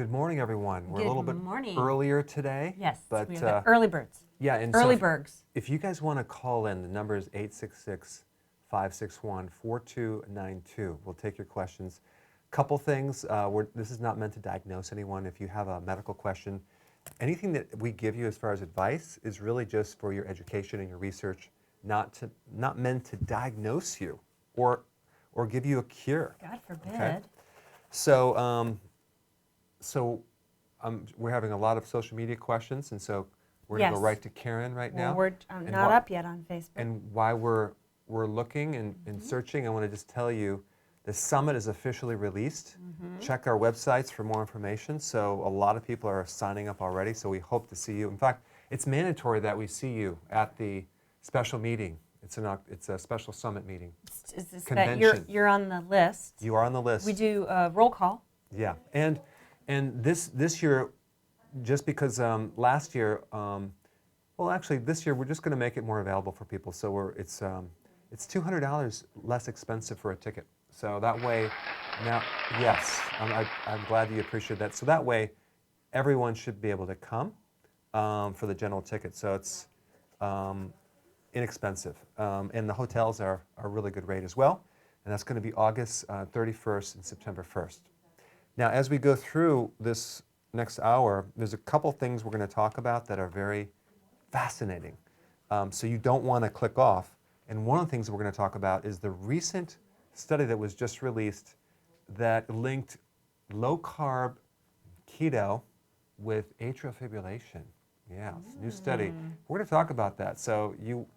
good morning, everyone. We're a little bit earlier today. Yes, but we have the early birds. Yeah, and early so Bergs. if you guys want to call in, the number is 866-561-4292. We'll take your questions. Couple things. This is not meant to diagnose anyone. If you have a medical question, anything that we give you as far as advice is really just for your education and your research, not meant to diagnose you or give you a cure. God forbid. Okay? So, we're having a lot of social media questions, and so we're going to go right to Karen right now. We're not up yet on Facebook. And why we're looking and searching, I want to just tell you, the summit is officially released. Check our websites for more information. So a lot of people are signing up already, so we hope to see you. In fact, it's mandatory that we see you at the special meeting. It's a special summit meeting. Is this convention. That you're on the list? You are on the list. We do a roll call. Yeah, and this year, just because last year, well, actually this year we're just going to make it more available for people. So it's $200 less expensive for a ticket. So that way, now, yes, I'm glad you appreciate that. So that way, everyone should be able to come for the general ticket. So it's inexpensive, and the hotels are a really good rate as well. And that's going to be August 31st and September 1st. Now, as we go through this next hour, there's a couple things we're going to talk about that are very fascinating. So you don't want to click off. And one of the things that we're going to talk about is the recent study that was just released that linked low-carb keto with atrial fibrillation. Yeah, it's a new study. We're going to talk about that, so you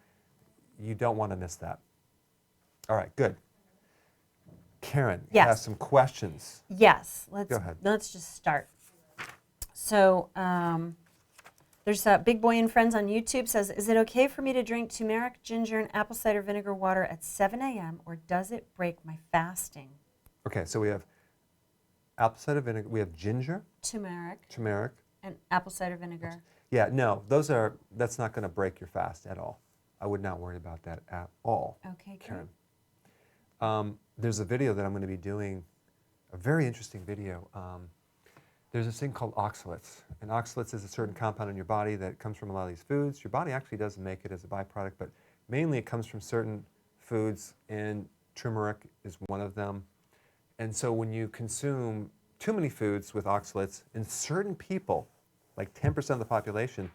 don't want to miss that. All right, good. Karen, yes. has some questions. Yes, Go ahead. Let's just start. So there's a Big Boy and Friends on YouTube says, is it okay for me to drink turmeric, ginger, and apple cider vinegar water at 7 a.m. or does it break my fasting? Okay, so we have apple cider vinegar, we have ginger, turmeric, and apple cider vinegar. Yeah, no, that's not going to break your fast at all. I would not worry about that at all. Okay, Karen. There's a video that I'm going to be doing, a very interesting video. There's this thing called oxalates. And oxalates is a certain compound in your body that comes from a lot of these foods. Your body actually doesn't make it as a byproduct, but mainly it comes from certain foods, and turmeric is one of them. And so when you consume too many foods with oxalates, in certain people, like 10% of the population,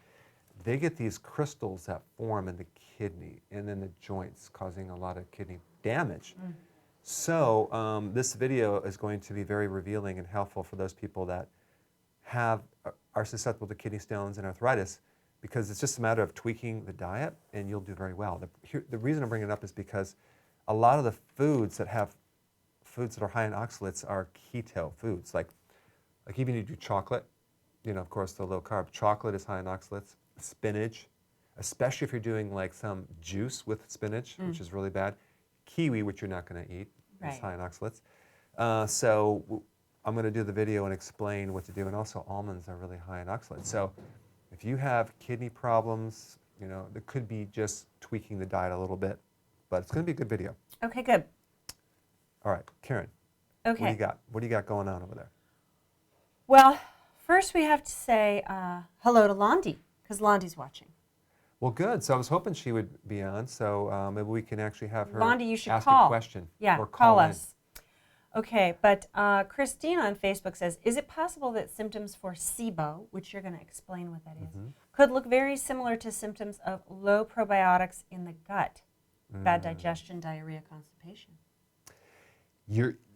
they get these crystals that form in the kidney and in the joints, causing a lot of kidney damage. So this video is going to be very revealing and helpful for those people that are susceptible to kidney stones and arthritis, because it's just a matter of tweaking the diet and you'll do very well. The reason I'm bringing it up is because a lot of the foods that are high in oxalates are keto foods, like even if you do chocolate, of course, the low carb. Chocolate is high in oxalates. Spinach, especially if you're doing like some juice with spinach, which is really bad. Kiwi, which you're not going to eat, is high in oxalates. So I'm going to do the video and explain what to do. And also almonds are really high in oxalates. So if you have kidney problems, it could be just tweaking the diet a little bit. But it's going to be a good video. Okay, good. All right, Karen. Okay. What do you got? What do you got going on over there? Well, first we have to say hello to Londi, because Londi's watching. Well, good. So I was hoping she would be on, so maybe we can actually have her Londi, you should ask call. a question. Yeah, or call in. us. Okay, but Christine on Facebook says, is it possible that symptoms for SIBO, which you're going to explain what that is, could look very similar to symptoms of low probiotics in the gut? Bad digestion, diarrhea, constipation.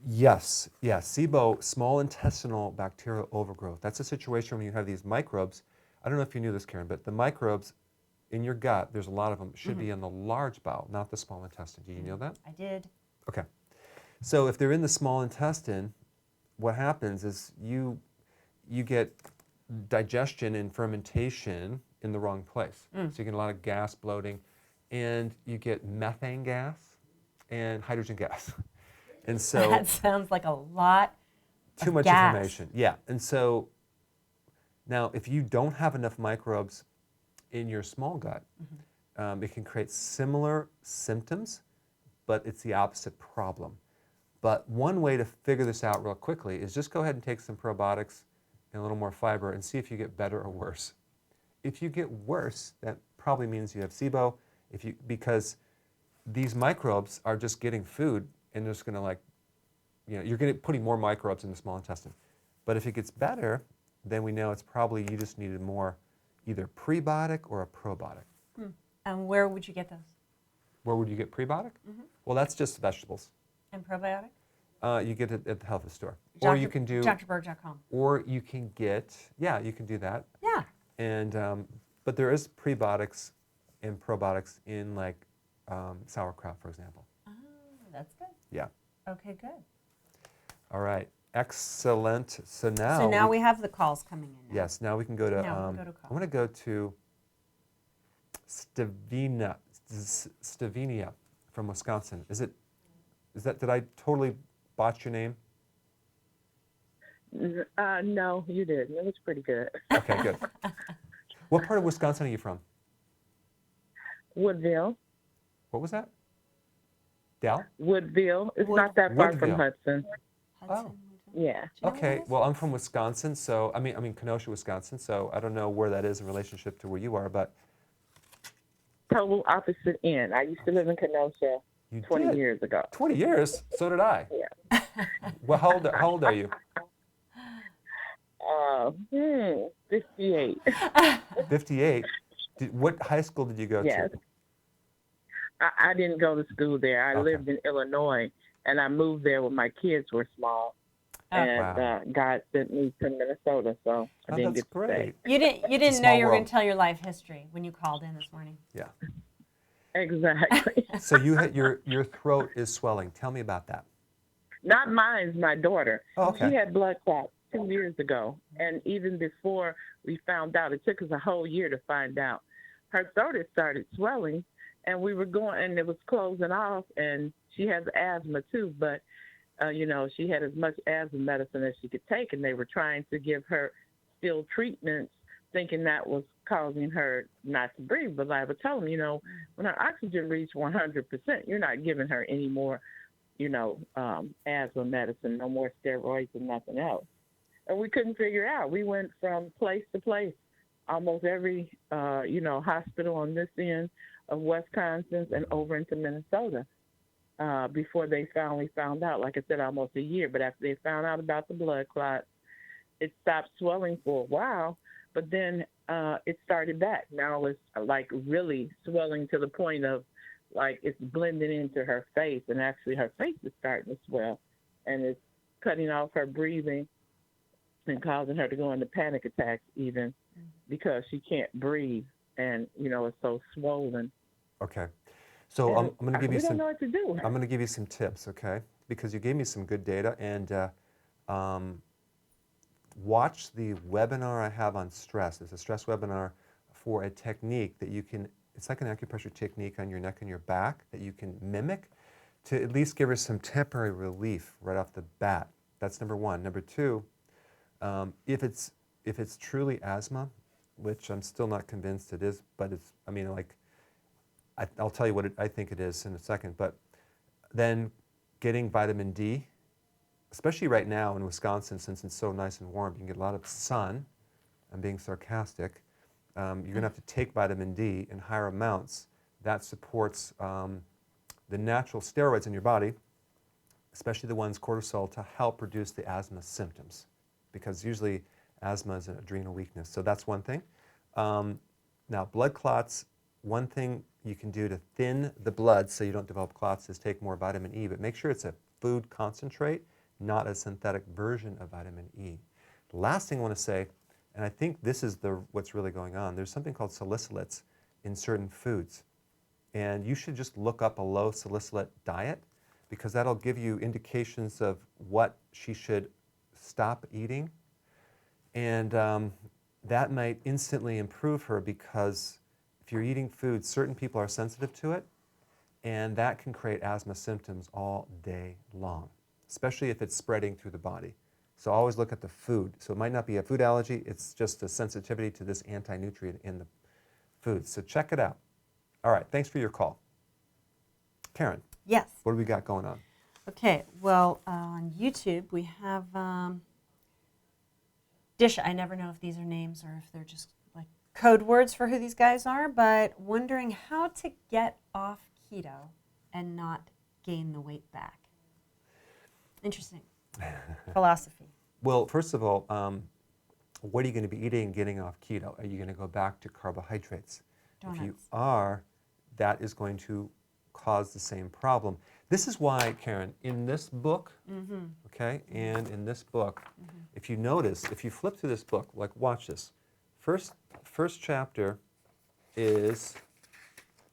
Yes. SIBO, small intestinal bacterial overgrowth. That's a situation when you have these microbes. I don't know if you knew this, Karen, but the microbes in your gut, there's a lot of them, should be in the large bowel, not the small intestine. Do you know that? I did. Okay. So if they're in the small intestine, what happens is you get digestion and fermentation in the wrong place. So you get a lot of gas, bloating, and you get methane gas and hydrogen gas. And so that sounds like a lot too much gas. information. Yeah. And so now if you don't have enough microbes in your small gut, it can create similar symptoms, but it's the opposite problem. But one way to figure this out real quickly is just go ahead and take some probiotics and a little more fiber and see if you get better or worse. If you get worse, that probably means you have SIBO, because these microbes are just getting food and they're just going to you're putting more microbes in the small intestine. But if it gets better, then we know it's probably you just needed more either prebiotic or a probiotic. And where would you get those? Where would you get prebiotic? Well, that's just vegetables. And probiotic? You get it at the health food store. Dr. Or you can do... drberg.com. Or you can get... Yeah, you can do that. Yeah. And but there is prebiotics and probiotics in sauerkraut, for example. Oh, that's good. Yeah. Okay, good. All right. Excellent. So now we have the calls coming in. Now. Yes. Now we can go to... Now we can go to calls. I'm going to go to Stevinia from Wisconsin. Did I totally botch your name? No, you didn't. It was pretty good. Okay, good. What part of Wisconsin are you from? Woodville. What was that? Dal? Woodville. It's not that far from Woodville. Hudson. Hudson, Oh. Woodville. Yeah. Do you know where Okay, that is? well, I'm from Wisconsin, so I mean Kenosha, Wisconsin. So I don't know where that is in relationship to where you are, but Total opposite end. I used to live in Kenosha you 20 did. years ago. 20 years. So did I. Yeah. Well, how old are you? 58. 58. What high school did you go Yes. to? I didn't go to school there. I Okay. lived in Illinois, and I moved there when my kids were small. And Wow. God sent me to Minnesota, so I Oh, didn't that's get to stay. great. You didn't know small you were going world. to tell your life history when you called in this morning. Yeah. Exactly. So your throat is swelling. Tell me about that. Not mine, my daughter. Oh, okay. She had blood clots 2 years ago. And even before we found out, it took us a whole year to find out. Her throat had started swelling, and we were going, and it was closing off, and she has asthma too, but, she had as much asthma medicine as she could take, and they were trying to give her still treatments, thinking that was causing her not to breathe. But I would tell them, when her oxygen reached 100%, you're not giving her any more asthma medicine, no more steroids and nothing else. And we couldn't figure out. We went from place to place, almost every, hospital on this end of Wisconsin and over into Minnesota before they finally found out. Like I said, almost a year. But after they found out about the blood clots, it stopped swelling for a while, but then it started back. Now it's really swelling to the point of it's blending into her face, and actually her face is starting to swell, and it's cutting off her breathing and causing her to go into panic attacks even because she can't breathe, and it's so swollen. Okay. So I'm going to give you we don't know what to do. I'm going to give you some tips, okay? Because you gave me some good data, and watch the webinar I have on stress. It's a stress webinar for a technique that you can, it's like an acupressure technique on your neck and your back that you can mimic to at least give her some temporary relief right off the bat. That's number one. Number two, if it's truly asthma, which I'm still not convinced it is, but I'll tell you what I think it is in a second, but then getting vitamin D, especially right now in Wisconsin, since it's so nice and warm, you can get a lot of sun. I'm being sarcastic. You're going to have to take vitamin D in higher amounts. That supports the natural steroids in your body, especially the ones cortisol, to help reduce the asthma symptoms, because usually asthma is an adrenal weakness. So that's one thing. Now, blood clots, one thing you can do to thin the blood so you don't develop clots is take more vitamin E, but make sure it's a food concentrate, not a synthetic version of vitamin E. The last thing I want to say, and I think this is what's really going on, there's something called salicylates in certain foods. And you should just look up a low salicylate diet, because that'll give you indications of what she should stop eating. And that might instantly improve her, because if you're eating food, certain people are sensitive to it, and that can create asthma symptoms all day long, especially if it's spreading through the body. So always look at the food. So it might not be a food allergy, it's just a sensitivity to this anti-nutrient in the food. So check it out. All right, thanks for your call. Karen, Yes. what do we got going on? Okay. Well, on YouTube we have dish. I never know if these are names or if they're just like code words for who these guys are, but wondering how to get off keto and not gain the weight back. Interesting. Philosophy. Well, first of all, what are you going to be eating getting off keto? Are you going to go back to carbohydrates? Donuts. If you are, that is going to cause the same problem. This is why, Karen, in this book, okay, and in this book, if you notice, if you flip through this book, like watch this. First chapter is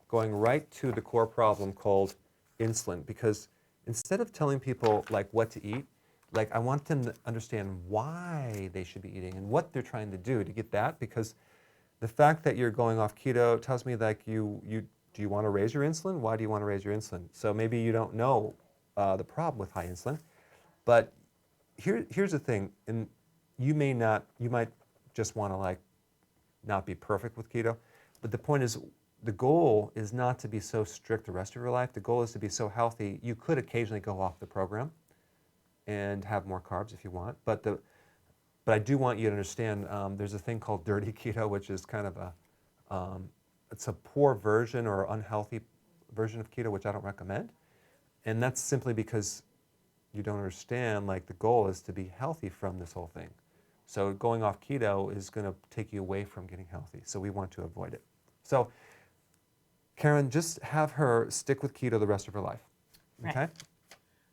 going right to the core problem called insulin, because instead of telling people like what to eat, like I want them to understand why they should be eating and what they're trying to do to get that, because the fact that you're going off keto tells me like do you want to raise your insulin? Why do you want to raise your insulin? So maybe you don't know the problem with high insulin, but here's the thing, and you might just want to like not be perfect with keto, but the point is the goal is not to be so strict the rest of your life. The goal is to be so healthy. You could occasionally go off the program and have more carbs if you want, but I do want you to understand there's a thing called dirty keto, which is kind of it's a poor version or unhealthy version of keto, which I don't recommend. And that's simply because you don't understand, like the goal is to be healthy from this whole thing. So going off keto is going to take you away from getting healthy. So we want to avoid it. So Karen, just have her stick with keto the rest of her life. Okay? Right.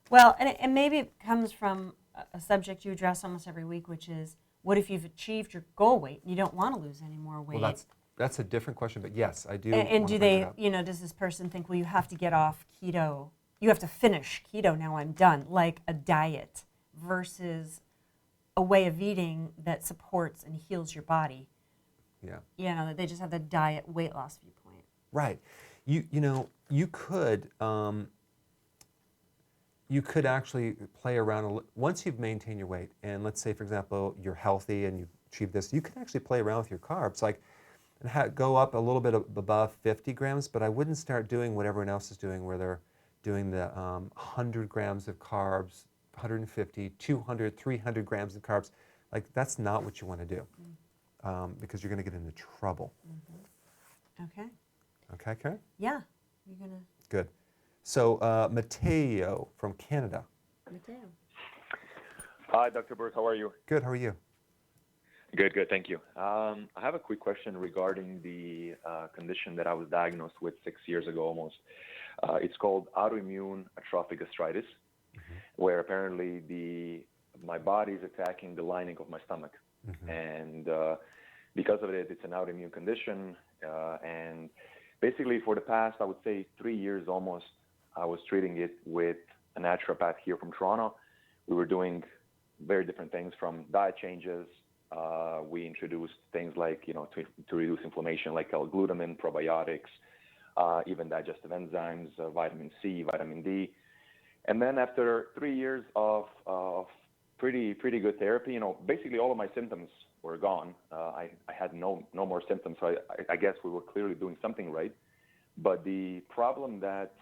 Well, and maybe it comes from a subject you address almost every week, which is, what if you've achieved your goal weight and you don't want to lose any more weight? Well, that's a different question, but yes, I do. And do bring it they, up. does this person think, well, you have to get off keto, you have to finish keto, now I'm done, like a diet versus a way of eating that supports and heals your body? Yeah. That they just have the diet weight loss viewpoint. Right. You could actually play around once you've maintained your weight, and let's say, for example, you're healthy and you achieve this, you can actually play around with your carbs, like and go up a little bit above 50 grams, but I wouldn't start doing what everyone else is doing, where they're doing the 100 grams of carbs, 150, 200, 300 grams of carbs. Like, that's not what you want to do, because you're going to get into trouble. Okay. Okay, Karen? Yeah. You're going to... Good. So, Mateo from Canada. Mateo. Hi, Dr. Berg. How are you? Good. How are you? Good, thank you. I have a quick question regarding the condition that I was diagnosed with 6 years ago almost. It's called autoimmune atrophic gastritis, where apparently my body is attacking the lining of my stomach. And because of it, it's an autoimmune condition. And basically for the past, I would say 3 years almost, I was treating it with a naturopath here from Toronto. We were doing very different things, from diet changes. We introduced things like, to reduce inflammation, like L-glutamine, probiotics, even digestive enzymes, vitamin C, vitamin D. And then after 3 years of pretty good therapy, basically all of my symptoms were gone. I had no more symptoms, so I guess we were clearly doing something right. But the problem that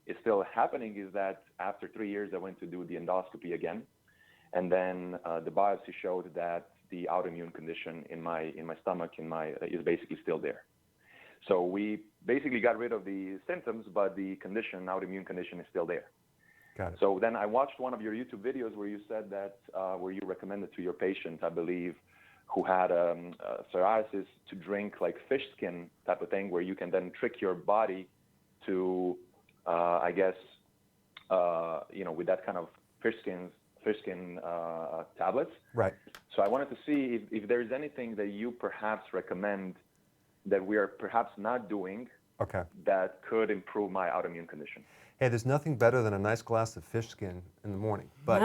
is still happening is that after 3 years, I went to do the endoscopy again. And then the biopsy showed that the autoimmune condition in my stomach is basically still there. So we basically got rid of the symptoms, but the autoimmune condition is still there. Got it. So then I watched one of your YouTube videos where you said that, where you recommended to your patient, I believe, who had psoriasis, to drink like fish skin type of thing, where you can then trick your body to, I guess, with that kind of fish skin tablets. Right. So I wanted to see if there is anything that you perhaps recommend that we are perhaps not doing, Okay. that could improve my autoimmune condition. Hey, there's nothing better than a nice glass of fish skin in the morning. But,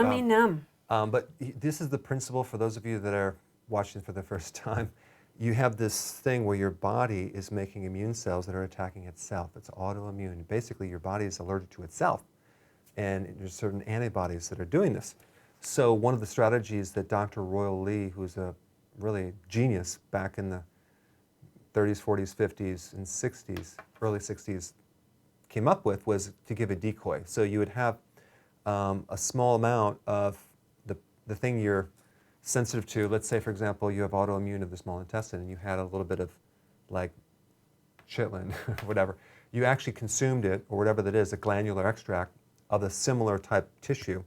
but this is the principle for those of you that are watching for the first time. You have this thing where your body is making immune cells that are attacking itself. It's autoimmune. Basically, your body is allergic to itself. And there's certain antibodies that are doing this. So one of the strategies that Dr. Royal Lee, who's a really genius back in the 30s, 40s, 50s, and 60s, early 60s, came up with, was to give a decoy. So you would have a small amount of the thing you're sensitive to, let's say, for example, you have autoimmune of the small intestine and you had a little bit of like chitlin, whatever, you actually consumed it, or whatever that is, a glandular extract of a similar type tissue,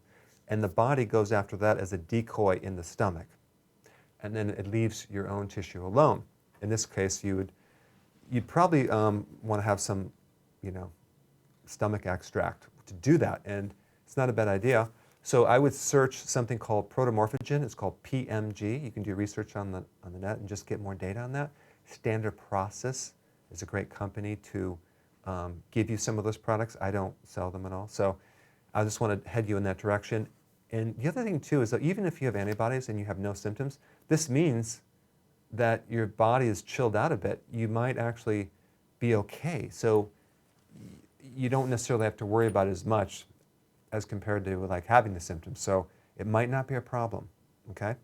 and the body goes after that as a decoy in the stomach. And then it leaves your own tissue alone. In this case, you'd probably want to have some, stomach extract to do that, and it's not a bad idea. So I would search something called protomorphogen. It's called PMG. You can do research on the net and just get more data on that. Standard Process is a great company to give you some of those products. I don't sell them at all. So I just want to head you in that direction. And the other thing too is that even if you have antibodies and you have no symptoms, this means that your body is chilled out a bit. You might actually be okay. So you don't necessarily have to worry about it as much as compared to like having the symptoms. So it might not be a problem, okay?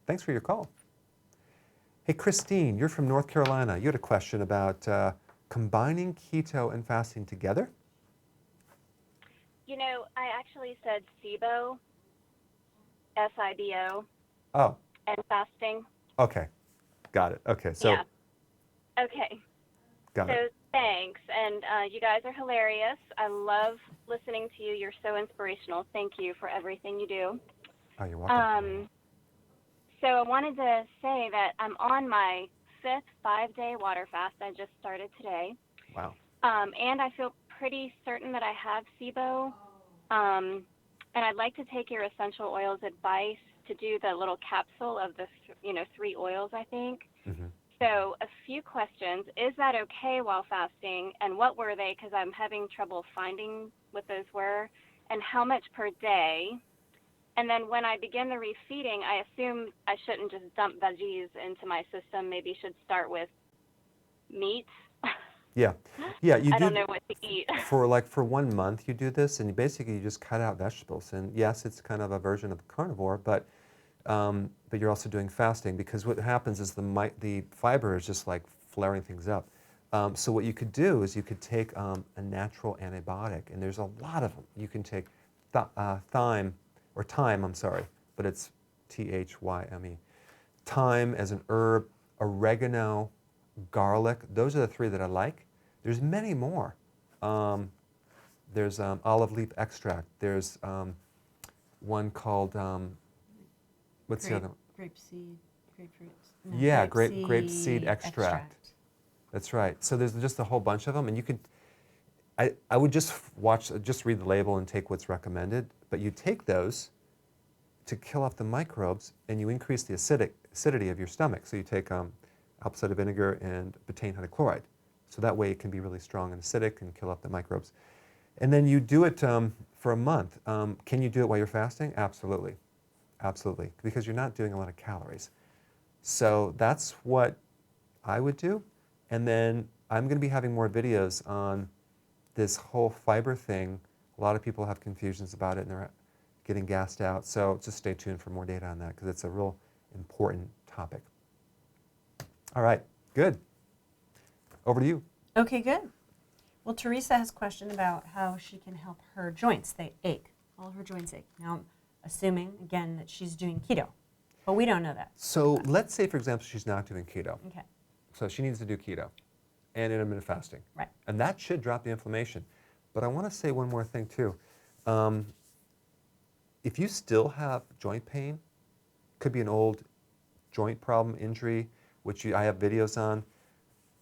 Thanks for your call. Hey, Christine, you're from North Carolina. You had a question about combining keto and fasting together? I actually said SIBO, SIBO, Oh, and fasting. okay. Got it. Okay, so Yeah. Okay. got it. So thanks. And you guys are hilarious. I love listening to you. You're so inspirational. Thank you for everything you do. Oh, you're welcome. So I wanted to say that I'm on my 5th 5-day water fast. I just started today. Wow. And I feel pretty certain that I have SIBO. And I'd like to take your essential oils advice to do the little capsule of the 3 oils, I think. Mm-hmm. So a few questions. Is that okay while fasting? And what were they? Because I'm having trouble finding what those were. And how much per day? And then when I begin the refeeding, I assume I shouldn't just dump veggies into my system. Maybe should start with meats. Yeah. Yeah, you I do. don't know what to eat. For 1 month you do this, and you just cut out vegetables. And yes, it's kind of a version of carnivore, but you're also doing fasting, because what happens is the fiber is just like flaring things up. So what you could do is you could take a natural antibiotic, and there's a lot of them. You can take thyme, but it's THYME. Thyme as an herb, oregano, garlic. Those are the 3 that I like. There's many more. There's olive leaf extract. There's one called, what's the other one? Grapefruit. Yeah, grape seed extract. That's right. So there's just a whole bunch of them, and you could, I would just read the label and take what's recommended, but you take those to kill off the microbes, and you increase the acidity of your stomach. So you take apple cider vinegar and betaine hydrochloride. So that way it can be really strong and acidic and kill off the microbes. And then you do it for a month. Can you do it while you're fasting? Absolutely. Absolutely. Because you're not doing a lot of calories. So that's what I would do. And then I'm going to be having more videos on this whole fiber thing. A lot of people have confusions about it and they're getting gassed out. So just stay tuned for more data on that, because it's a real important topic. All right, good. Over to you. Okay, good. Well, Teresa has a question about how she can help her joints. They ache. All her joints ache. Now, I'm assuming, again, that she's doing keto, but we don't know that. So let's say, for example, she's not doing keto. Okay. So she needs to do keto and intermittent fasting. Right. And that should drop the inflammation. But I want to say one more thing, too. If you still have joint pain, could be an old joint problem, injury, which I have videos on,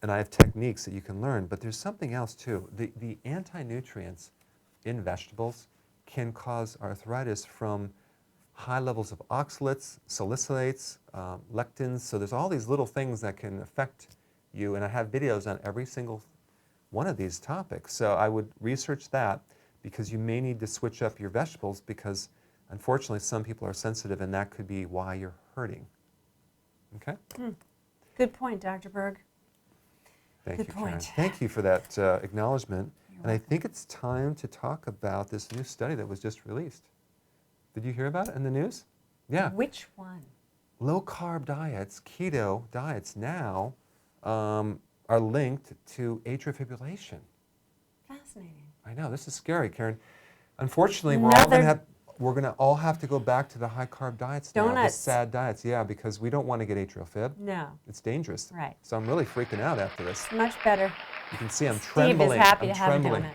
and I have techniques that you can learn, but there's something else too. The anti-nutrients in vegetables can cause arthritis from high levels of oxalates, salicylates, lectins, so there's all these little things that can affect you, and I have videos on every single one of these topics. So I would research that, because you may need to switch up your vegetables, because unfortunately some people are sensitive, and that could be why you're hurting. Okay? Good point, Dr. Berg. Thank Good you, Karen. point. Thank you for that acknowledgement. You're And I welcome. think it's time to talk about this new study that was just released. Did you hear about it in the news? Yeah. Which one? Low-carb diets, keto diets now are linked to atrial fibrillation. Fascinating. I know, this is scary, Karen. Unfortunately, we're all going to have we're going to all have to go back to the high-carb diets now, the Donuts. sad diets, yeah, because we don't want to get atrial fib. No. It's dangerous. Right. So I'm really freaking out after this. Much better. You can see I'm Steve trembling. is happy I'm to have trembling. a donut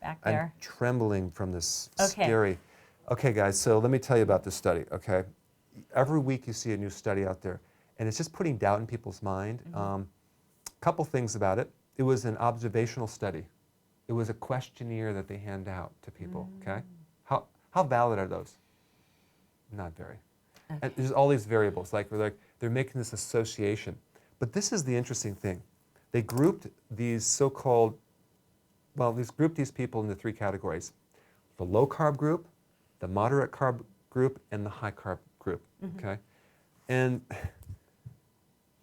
back I'm there. trembling from this Okay. scary. Okay, guys, so let me tell you about this study, okay? Every week you see a new study out there, and it's just putting doubt in people's mind. Couple things about it. It was an observational study. It was a questionnaire that they hand out to people, okay? How valid are those? Not very. Okay. And there's all these variables, they're making this association. But this is the interesting thing. They grouped these so-called, grouped these people into 3 categories. The low-carb group, the moderate carb group, and the high-carb group, okay? And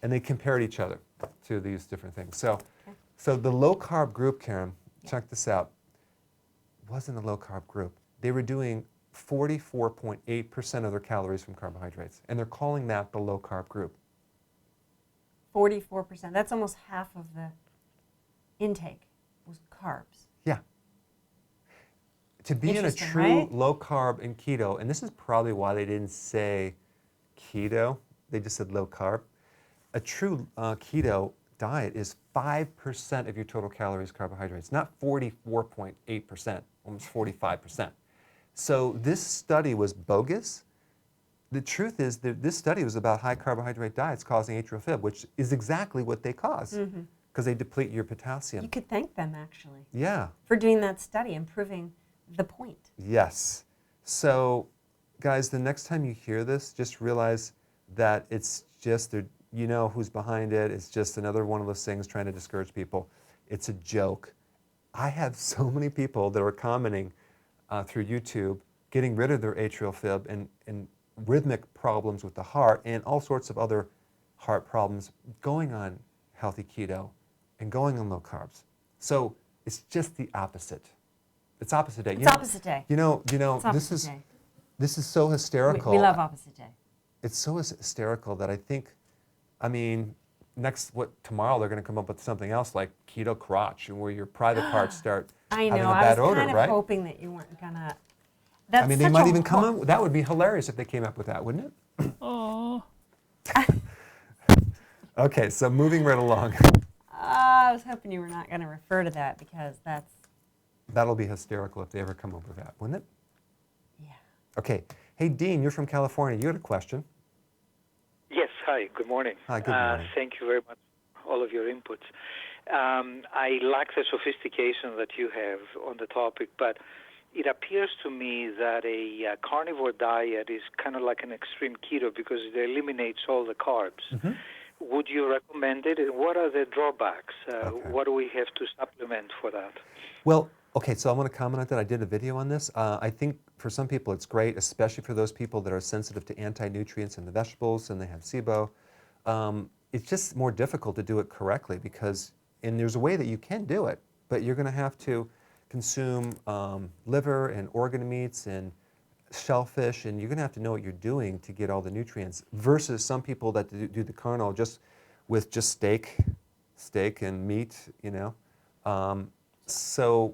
they compared each other to these different things. So the low-carb group, Karen, check this out, wasn't a low-carb group. They were doing 44.8% of their calories from carbohydrates, and they're calling that the low-carb group. 44%. That's almost half of the intake was carbs. Yeah. To be in a Interesting, true right? low-carb and keto, and this is probably why they didn't say keto, they just said low-carb. A true keto diet is 5% of your total calories carbohydrates, not 44.8%, almost 45%. So this study was bogus. The truth is that this study was about high carbohydrate diets causing atrial fib, which is exactly what they cause, because they deplete your potassium. You could thank them, actually, Yeah. for doing that study and proving the point. Yes. So, guys, the next time you hear this, just realize that it's just, you know who's behind it. It's just another one of those things trying to discourage people. It's a joke. I have so many people that are commenting through YouTube, getting rid of their atrial fib and rhythmic problems with the heart and all sorts of other heart problems, going on healthy keto and going on low carbs. So it's just the opposite. It's opposite day. It's opposite day. You know, It's this opposite day. is so hysterical. We love opposite day. It's so hysterical that I think, I mean, tomorrow they're going to come up with something else like keto crotch, and where your private parts start I having know. a I bad was odor, kind of right? hoping that you weren't gonna. That's I mean, they such might a even come up. That would be hilarious if they came up with that, wouldn't it? Oh. Okay, so moving right along. I was hoping you were not going to refer to that because that's. That'll be hysterical if they ever come up with that, wouldn't it? Yeah. Okay. Hey, Dean, you're from California. You had a question. Yes, hi, good morning. Hi, good morning. Thank you very much for all of your inputs. I lack the sophistication that you have on the topic, but it appears to me that a carnivore diet is kind of like an extreme keto because it eliminates all the carbs. Mm-hmm. Would you recommend it? And what are the drawbacks? Okay. What do we have to supplement for that? Well, okay, so I want to comment on that. I did a video on this. I think for some people it's great, especially for those people that are sensitive to anti-nutrients in the vegetables and they have SIBO. It's just more difficult to do it correctly and there's a way that you can do it, but you're going to have to consume liver and organ meats and shellfish, and you're going to have to know what you're doing to get all the nutrients, versus some people that do the carnal just with just steak and meat, you know. So,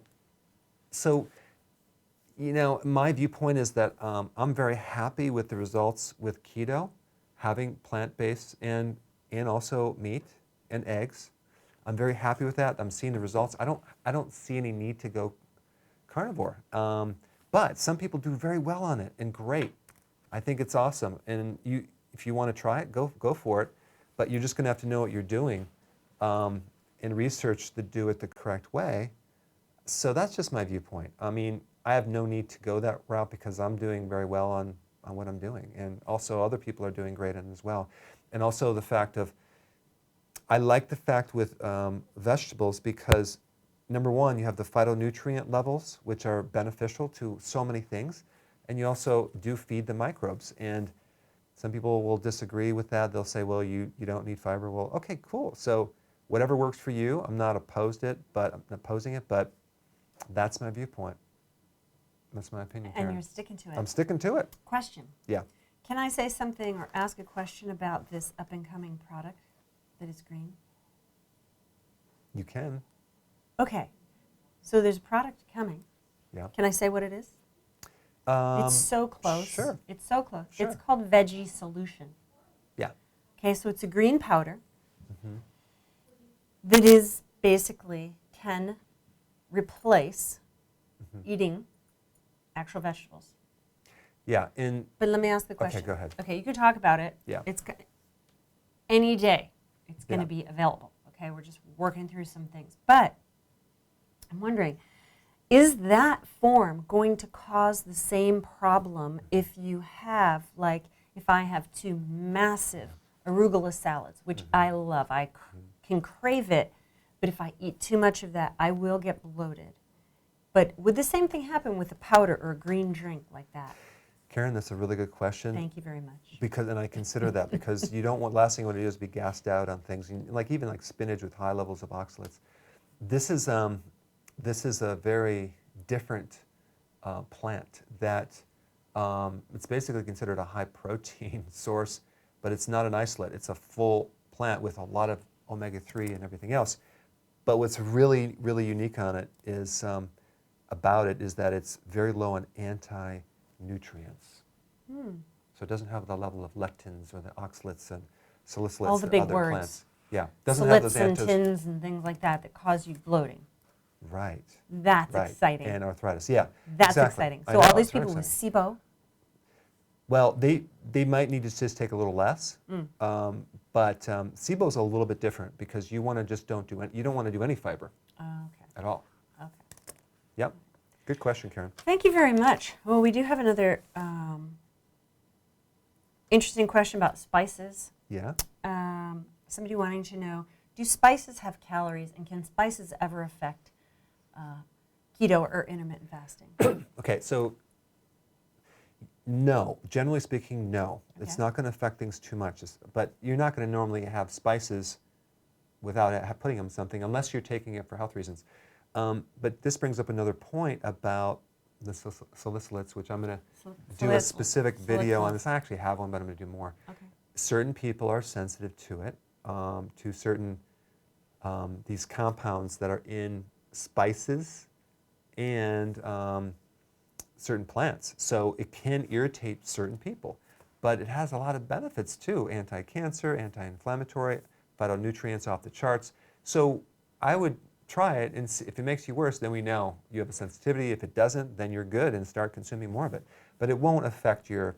you know, my viewpoint is that I'm very happy with the results with keto, having plant-based and also meat and eggs. I'm very happy with that. I'm seeing the results. I don't see any need to go carnivore. But some people do very well on it, and great. I think it's awesome. And if you want to try it, go for it. But you're just going to have to know what you're doing and research to do it the correct way. So that's just my viewpoint. I mean, I have no need to go that route because I'm doing very well on what I'm doing. And also other people are doing great on it as well. And also the fact of, I like the fact with vegetables because, number one, you have the phytonutrient levels, which are beneficial to so many things. And you also do feed the microbes. And some people will disagree with that. They'll say, well, you don't need fiber. Well, okay, cool. So whatever works for you, I'm not opposing it, but that's my viewpoint. That's my opinion, And Karen. you're sticking to it. I'm sticking to it. Question. Yeah. Can I say something or ask a question about this up-and-coming product that is green? You can. Okay. So there's a product coming. Yeah. Can I say what it is? It's so close. Sure. It's so close. Sure. It's called Veggie Solution. Yeah. Okay, so it's a green powder Mm-hmm. that is basically can replace eating actual vegetables. Yeah. But let me ask the question. Okay, go ahead. Okay, you can talk about it. Yeah. It's any day. It's going to Yeah. be available. Okay, we're just working through some things. But I'm wondering, is that form going to cause the same problem if you have, like, if I have 2 massive arugula salads, which I love, I can crave it, but if I eat too much of that, I will get bloated. But would the same thing happen with a powder or a green drink like that? Karen, that's a really good question. Thank you very much. Because, and I consider that because you don't want, last thing you want to do is be gassed out on things, like even like spinach with high levels of oxalates. This is a very different plant that it's basically considered a high protein source, but it's not an isolate. It's a full plant with a lot of omega-3 and everything else. But what's really, really unique on it is about it is that it's very low in anti-nutrients. So it doesn't have the level of lectins or the oxalates and salicylates All the that big other words. plants. Yeah, doesn't have those Salicylates and things like that that cause you bloating. Right. That's Right. exciting. And arthritis. Yeah. That's exactly. exciting. I So know, all these it's very people with exciting. SIBO, Well, they might need to just take a little less, but SIBO is a little bit different because you want to just you don't want to do any fiber okay. at all. Okay. Yep. Good question, Karen. Thank you very much. Well, we do have another interesting question about spices. Yeah. Somebody wanting to know, do spices have calories, and can spices ever affect keto or intermittent fasting? Okay, so no. Generally speaking, no. It's Okay. not going to affect things too much. But you're not going to normally have spices without putting them in something unless you're taking it for health reasons. But this brings up another point about the salicylates, which I'm going to do a specific video on this. I actually have one, but I'm going to do more. Okay. Certain people are sensitive to it, to certain these compounds that are in spices and certain plants. So it can irritate certain people, but it has a lot of benefits too: anti-cancer, anti-inflammatory, phytonutrients off the charts. So I would try it, and see, if it makes you worse, then we know you have a sensitivity. If it doesn't, then you're good and start consuming more of it. But it won't affect your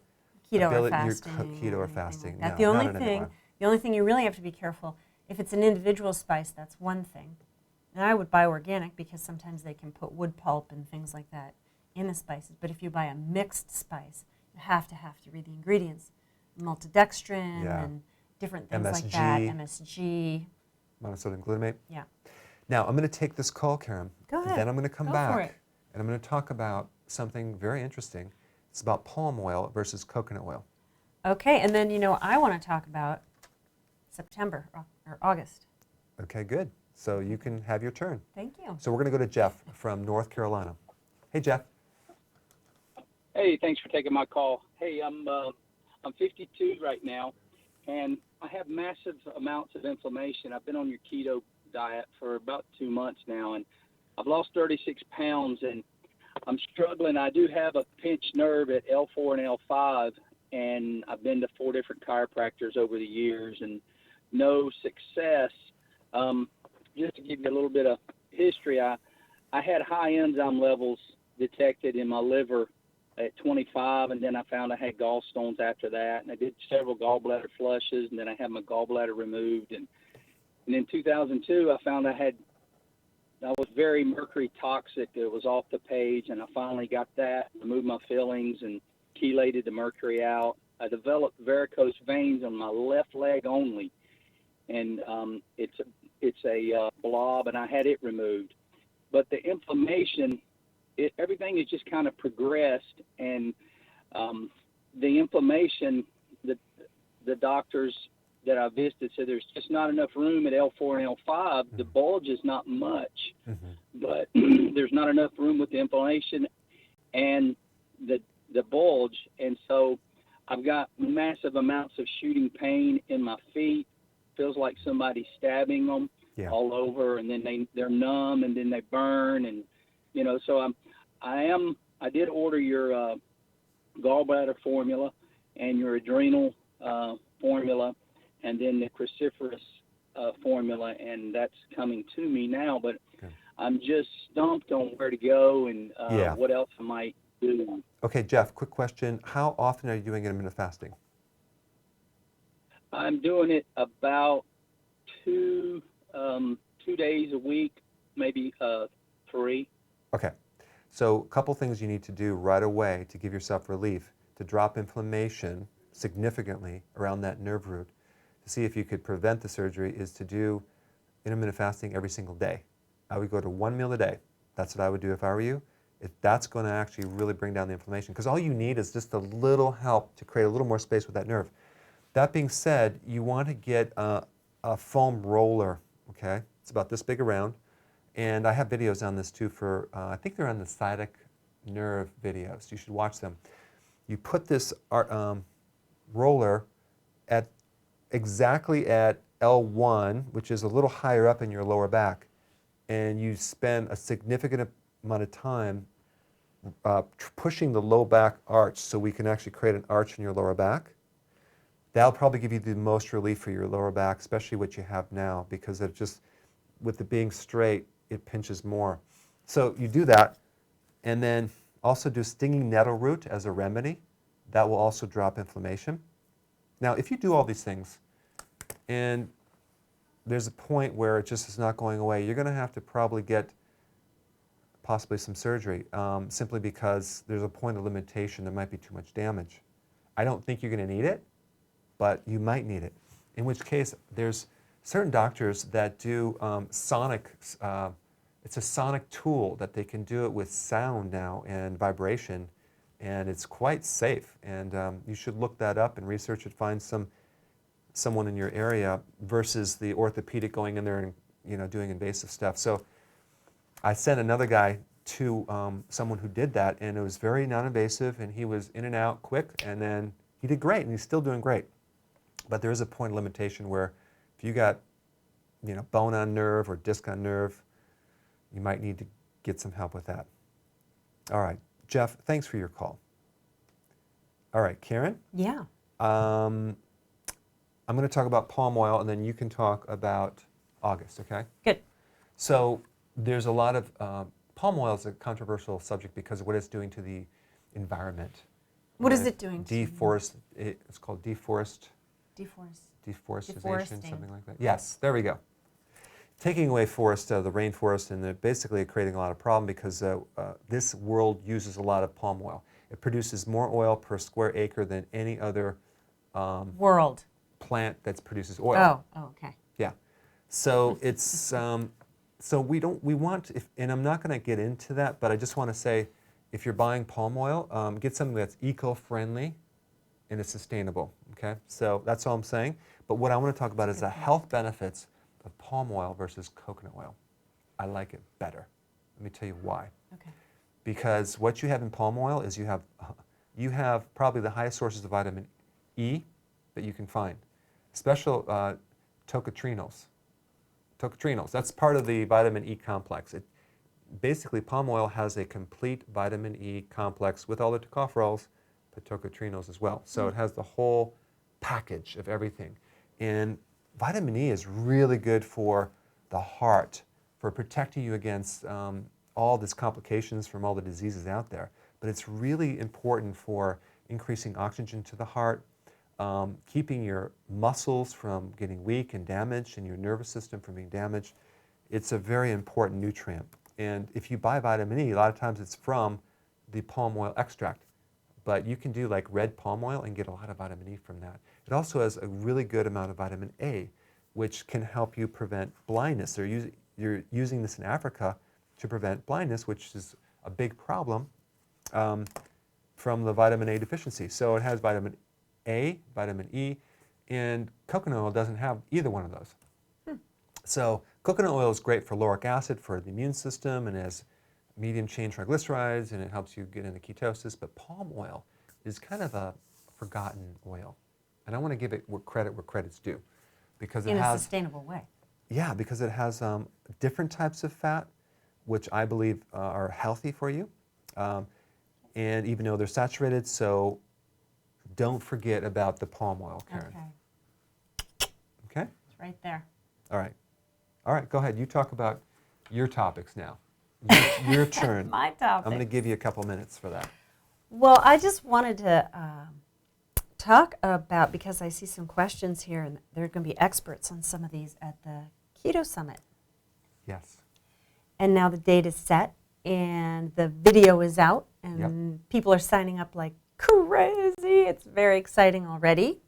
Keto or ability, fasting. your keto or anything fasting. like that. No, the only not in any way. the only thing you really have to be careful, if it's an individual spice, that's one thing. And I would buy organic because sometimes they can put wood pulp and things like that in the spices. But if you buy a mixed spice, you have to read the ingredients. Maltodextrin Yeah. and different things like that. MSG. Monosodium glutamate. Yeah. Now, I'm going to take this call, Karen. Go ahead. And then I'm going to come Go back. for it. And I'm going to talk about something very interesting. It's about palm oil versus coconut oil. Okay, and then, I want to talk about September or August. Okay, good. So you can have your turn. Thank you. So we're going to go to Jeff from North Carolina. Hey, Jeff. Hey, thanks for taking my call. Hey, I'm 52 right now, and I have massive amounts of inflammation. I've been on your keto diet for about 2 months now, and I've lost 36 pounds, and I'm struggling. I do have a pinched nerve at L4 and L5, and I've been to 4 different chiropractors over the years, and no success. Just to give you a little bit of history, I had high enzyme levels detected in my liver at 25, and then I found I had gallstones after that, and I did several gallbladder flushes, and then I had my gallbladder removed, and in 2002 I found I was very mercury toxic. It was off the page, and I finally got that, removed my fillings, and chelated the mercury out. I developed varicose veins on my left leg only, and it's a blob, and I had it removed. But the inflammation, everything has just kind of progressed, and the inflammation, the doctors that I visited said there's just not enough room at L4 and L5. The bulge is not much, but there's not enough room with the inflammation and the bulge, and so I've got massive amounts of shooting pain in my feet. Feels like somebody's stabbing them all over, and then they're numb, and then they burn, and so I did order your gallbladder formula and your adrenal formula, and then the cruciferous formula, and that's coming to me now. But Okay. I'm just stumped on where to go and Yeah. what else I might do. Okay, Jeff, quick question. How often are you doing intermittent fasting? I'm doing it about two days a week, maybe 3. Okay. So a couple things you need to do right away to give yourself relief, to drop inflammation significantly around that nerve root, to see if you could prevent the surgery, is to do intermittent fasting every single day. I would go to 1 meal a day. That's what I would do if I were you. That's going to actually really bring down the inflammation, because all you need is just a little help to create a little more space with that nerve. That being said, you want to get a foam roller, okay? It's about this big around. And I have videos on this too for, I think they're on the sciatic nerve videos. You should watch them. You put this roller at exactly at L1, which is a little higher up in your lower back, and you spend a significant amount of time pushing the low back arch so we can actually create an arch in your lower back. That'll probably give you the most relief for your lower back, especially what you have now, because it just, with it being straight, it pinches more. So you do that, and then also do stinging nettle root as a remedy. That will also drop inflammation. Now, if you do all these things, and there's a point where it just is not going away, you're going to have to probably get possibly some surgery, simply because there's a point of limitation. There might be too much damage. I don't think you're going to need it, but you might need it. In which case, there's certain doctors that do sonic, it's a sonic tool that they can do it with sound now and vibration, and it's quite safe. And you should look that up and research it, find someone in your area versus the orthopedic going in there and doing invasive stuff. So I sent another guy to someone who did that, and it was very non-invasive, and he was in and out quick, and then he did great, and he's still doing great. But there is a point of limitation where if you got bone on nerve or disc on nerve, you might need to get some help with that. All right, Jeff, thanks for your call. All right, Karen? Yeah. I'm going to talk about palm oil, and then you can talk about August, okay? Good. So there's a lot of, palm oil is a controversial subject because of what it's doing to the environment. What is it doing to It's called deforestation, Deforesting. something like that. Yes, there we go. Taking away forest, the rainforest, and they're basically creating a lot of problem because this world uses a lot of palm oil. It produces more oil per square acre than any other world plant that produces oil. Oh, okay. Yeah. So it's so we want, and I'm not going to get into that, but I just want to say, if you're buying palm oil, get something that's eco-friendly and it's sustainable. Okay. So that's all I'm saying. But what I want to talk about is the health benefits of palm oil versus coconut oil. I like it better. Let me tell you why. Okay. Because what you have in palm oil is you have probably the highest sources of vitamin E that you can find. Special tocotrienols. Tocotrienols, that's part of the vitamin E complex. Basically, palm oil has a complete vitamin E complex with all the tocopherols, but tocotrienols as well. So it has the whole package of everything. And vitamin E is really good for the heart, for protecting you against all these complications from all the diseases out there. But it's really important for increasing oxygen to the heart, keeping your muscles from getting weak and damaged, and your nervous system from being damaged. It's a very important nutrient. And if you buy vitamin E, a lot of times it's from the palm oil extract. But you can do like red palm oil and get a lot of vitamin E from that. It also has a really good amount of vitamin A, which can help you prevent blindness. You're using this in Africa to prevent blindness, which is a big problem from the vitamin A deficiency. So it has vitamin A, vitamin E, and coconut oil doesn't have either one of those. So coconut oil is great for lauric acid, for the immune system, and has medium chain triglycerides, and it helps you get into ketosis. But palm oil is kind of a forgotten oil. And I want to give it where credit's due, because In a sustainable way. Yeah, because it has different types of fat, which I believe are healthy for you. and even though they're saturated, so don't forget about the palm oil, Karen. Okay. Okay? It's right there. All right. All right, go ahead. You talk about your topics now. Your turn. My topic. I'm going to give you a couple minutes for that. Well, I just wanted to talk about, because I see some questions here, and there are going to be experts on some of these at the Keto Summit. Yes. And now the date is set, and the video is out, and people are signing up like crazy. It's very exciting already.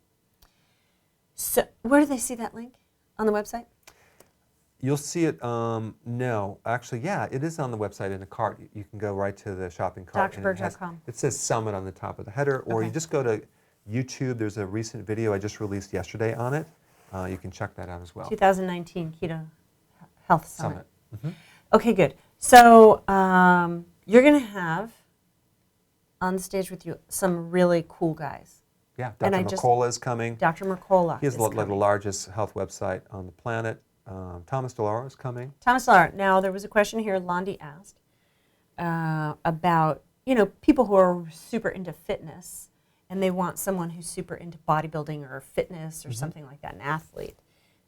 So where do they see that link? On the website? You'll see it, no, actually, yeah, it is on the website in the cart. You can go right to the shopping cart. drberg.com. It says Summit on the top of the header, or Okay. you just go to YouTube. There's a recent video I just released yesterday on it. You can check that out as well. 2019 Keto Health Summit. Mhm. Okay, good. So you're going to have on the stage with you some really cool guys. Yeah, And Dr. I just- McCullough is coming. Dr. Mercola He has is like the coming. largest health website on the planet. Thomas DeLauro is coming. Thomas Lar. Now, there was a question here Londi asked about, people who are super into fitness and they want someone who's super into bodybuilding or fitness or something like that, an athlete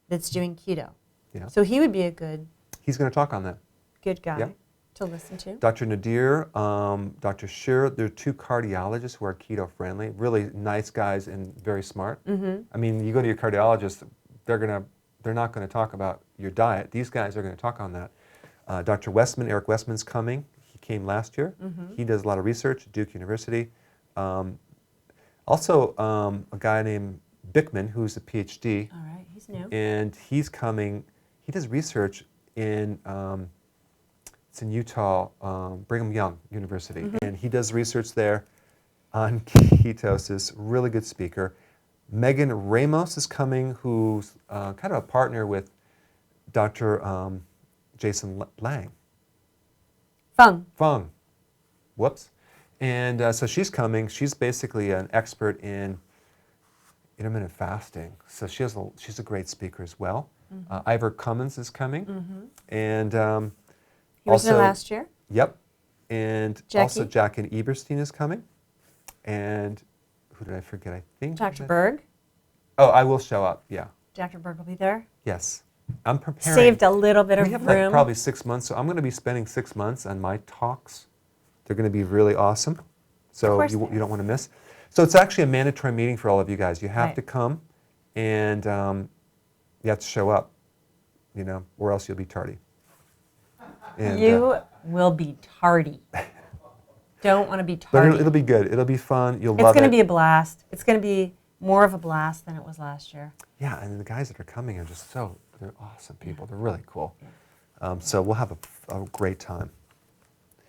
that's doing keto. Yeah. So he would be a good He's going to talk on that. guy Yep. to listen to. Dr. Nadir, Dr. Shearer, they're two cardiologists who are keto friendly, really nice guys and very smart. I mean, you go to your cardiologist, they're not going to talk about your diet. These guys are going to talk on that. Dr. Westman, Eric Westman's coming. He came last year. He does a lot of research at Duke University. Also, a guy named Bickman, who's a PhD, All right, he's new. and he's coming. He does research in it's in Utah, Brigham Young University, and he does research there on ketosis. Really good speaker. Megan Ramos is coming, who's kind of a partner with Dr. Jason Lang. Fung. Whoops. And so she's coming. She's basically an expert in intermittent fasting. So she's a great speaker as well. Ivor Cummins is coming. And He was there also, last year. Yep. And Jackie? also Jackie Eberstein is coming. And who did I forget? I think Dr. Berg. Oh, I will show up. Yeah. Dr. Berg will be there. Yes. I'm preparing. Saved a little bit of We have room. like probably 6 months, so I'm going to be spending 6 months on my talks. They're going to be really awesome. So course you they don't want to miss. So it's actually a mandatory meeting for all of you guys. You have Right. to come, and you have to show up, or else you'll be tardy. And, You will be tardy. Don't want to be but tardy. it'll be good. It'll be fun. You'll It's love it. going to be a blast. It's going to be more of a blast than it was last year. Yeah, and the guys that are coming are just they're awesome people. They're really cool. So we'll have a great time.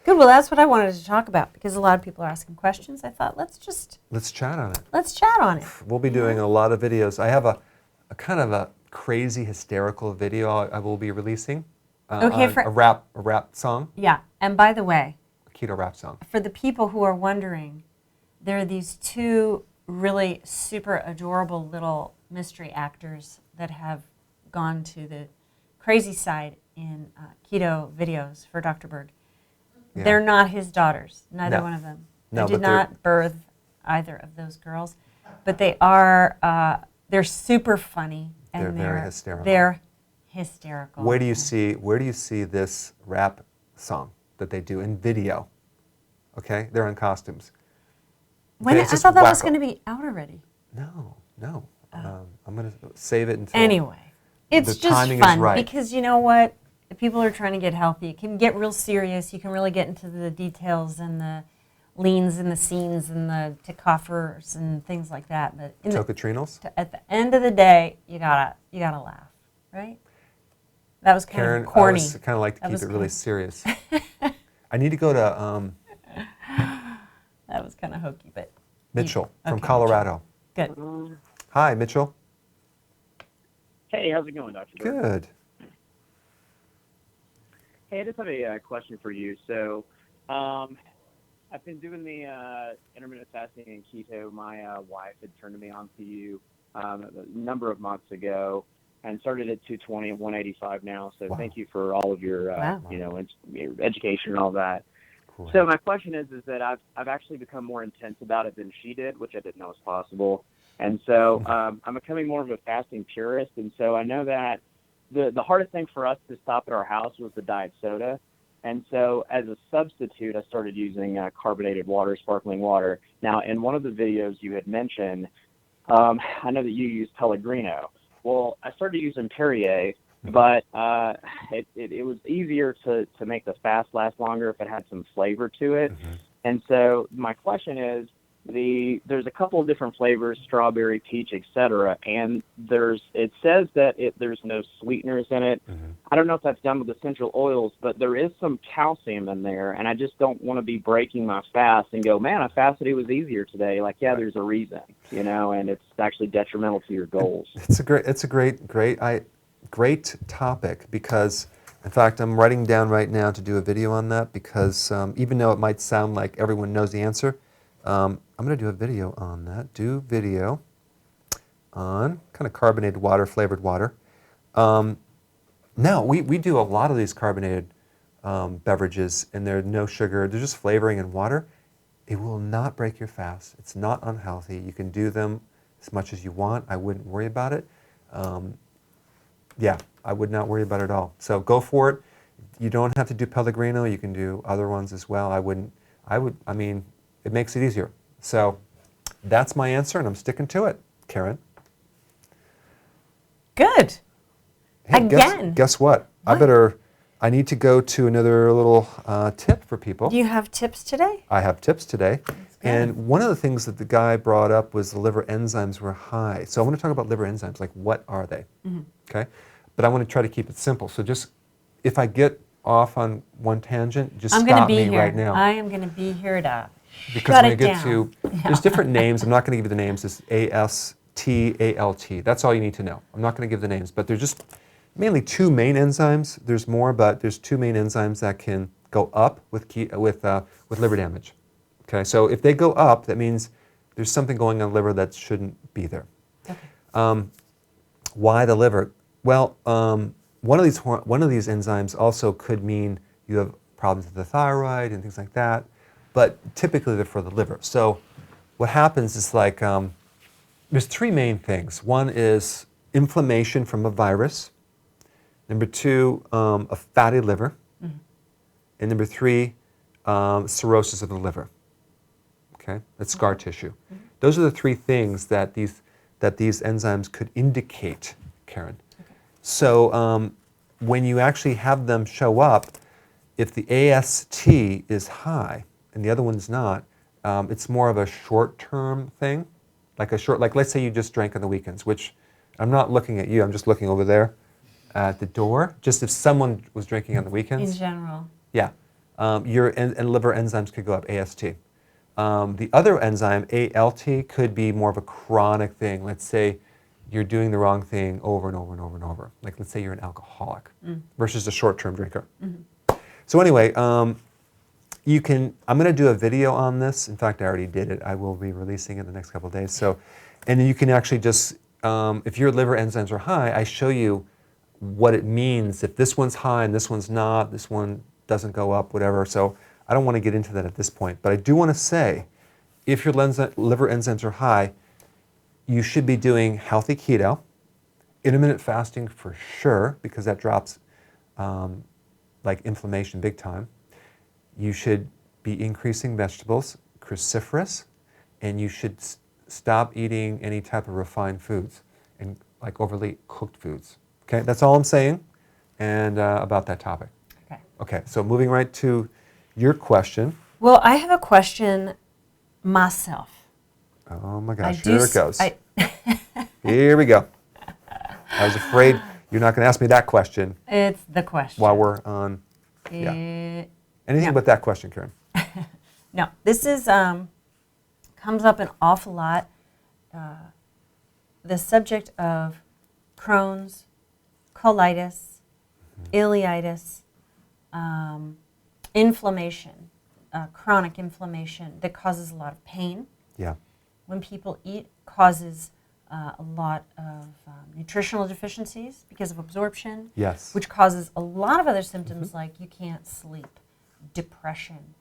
Good. Well, that's what I wanted to talk about because a lot of people are asking questions. I thought let's Chat on it. chat on it. We'll be doing a lot of videos. I have a kind of a crazy hysterical video I will be releasing. Okay, on a rap song, Yeah. And by the way, a keto rap song. for the people who are wondering, there are these two really super adorable little mystery actors that have gone to the crazy side in keto videos for Dr. Berg. Yeah. They're not his daughters, neither No. one of them. No, They did but they're- not birth either of those girls, but they are, they're super funny. And They're very hysterical. They're hysterical. Where do you see this rap song that they do in video? Okay, they're in costumes. When, I It's just thought that was wacko. going to be out already. No. Oh. I'm going to save it until. Anyway, it's the just timing is fun right. because you know what? If people are trying to get healthy, it can get real serious. You can really get into the details and the leans and the scenes and the tick-offers and things like that. But Tocotrinos? at the end of the day, you gotta laugh, right? That was kind Karen, of corny. I was kind of like to That keep was it really kind serious. I need to go to That was kind of hokey, but Mitchell from okay, Colorado. good. Hi, Mitchell. Hey, how's it going, Dr. Berg? Good. Hey, I just have a question for you. So, I've been doing the intermittent fasting and keto. My wife had turned me on to you a number of months ago, and started at 220 and 185 now. So, Wow. thank you for all of your Wow. your education and all that. Cool. So my question is that I've actually become more intense about it than she did, which I didn't know was possible. And so I'm becoming more of a fasting purist. And so I know that the hardest thing for us to stop at our house was the diet soda. And so as a substitute, I started using carbonated water, sparkling water. Now, in one of the videos you had mentioned, I know that you use Pellegrino. Well, I started using Perrier, but it was easier to make the fast last longer if it had some flavor to it. And so my question is, there's a couple of different flavors, strawberry, peach, etc. And it says that there's no sweeteners in it. I don't know if that's done with essential oils, but there is some calcium in there, and I just don't want to be breaking my fast and go, man, I fasted, it was easier today. Like, yeah, there's a reason, and it's actually detrimental to your goals. It's a great topic, because, in fact, I'm writing down right now to do a video on that, because even though it might sound like everyone knows the answer, I'm going to do a video on that. Do video on kind of carbonated water, flavored water. Now, we do a lot of these carbonated beverages, and they're no sugar. They're just flavoring and water. It will not break your fast. It's not unhealthy. You can do them as much as you want. I wouldn't worry about it. Yeah, I would not worry about it at all. So go for it. You don't have to do Pellegrino. You can do other ones as well. I mean, it makes it easier. So that's my answer, and I'm sticking to it, Karen. Good. Hey, Again. Guess what? I need to go to another little tip for people. Do you have tips today? I have tips today. And one of the things that the guy brought up was the liver enzymes were high. So I want to talk about liver enzymes, like what are they? Okay? But I want to try to keep it simple. So just, if I get off on one tangent, just stop me right now. I am going to be here to because shut when I it get down. to, there's different names. I'm not going to give you the names. It's AST, ALT. That's all you need to know. I'm not going to give the names, but they're just mainly two main enzymes. There's more, but there's two main enzymes that can go up with liver damage. Okay, so if they go up, that means there's something going on in the liver that shouldn't be there. Okay. Why the liver? Well, one of these enzymes also could mean you have problems with the thyroid and things like that, but typically they're for the liver. So what happens is like there's three main things. One is inflammation from a virus. Number two, a fatty liver. And number three, cirrhosis of the liver. Okay, that's scar tissue. Those are the three things that these enzymes could indicate, Karen. So when you actually have them show up, if the AST is high and the other one's not, it's more of a short-term thing, like let's say you just drank on the weekends, which I'm not looking at you, I'm just looking over there at the door. Just if someone was drinking on the weekends. In general. Yeah, your liver enzymes could go up, AST. The other enzyme, ALT, could be more of a chronic thing. Let's say you're doing the wrong thing over and over and over and over. Like let's say you're an alcoholic versus a short-term drinker. So anyway, I'm going to do a video on this. In fact, I already did it. I will be releasing it in the next couple of days. So, and then you can actually just, if your liver enzymes are high, I show you what it means. If this one's high and this one's not, this one doesn't go up, whatever. So I don't want to get into that at this point. But I do want to say, if your liver enzymes are high, you should be doing healthy keto, intermittent fasting for sure, because that drops like inflammation big time. You should be increasing vegetables, cruciferous, and you should stop eating any type of refined foods and like overly cooked foods. Okay, that's all I'm saying and about that topic. Okay, so moving right to your question. Well, I have a question myself. Oh my gosh, here it goes. Here we go. I was afraid you're not going to ask me that question. It's the question. While we're on, yeah. Anything but that question, Karen. No, this is, comes up an awful lot. The subject of Crohn's, colitis, ileitis, inflammation, chronic inflammation that causes a lot of pain. Yeah. When people eat, causes a lot of nutritional deficiencies because of absorption. Yes. Which causes a lot of other symptoms like you can't sleep, depression,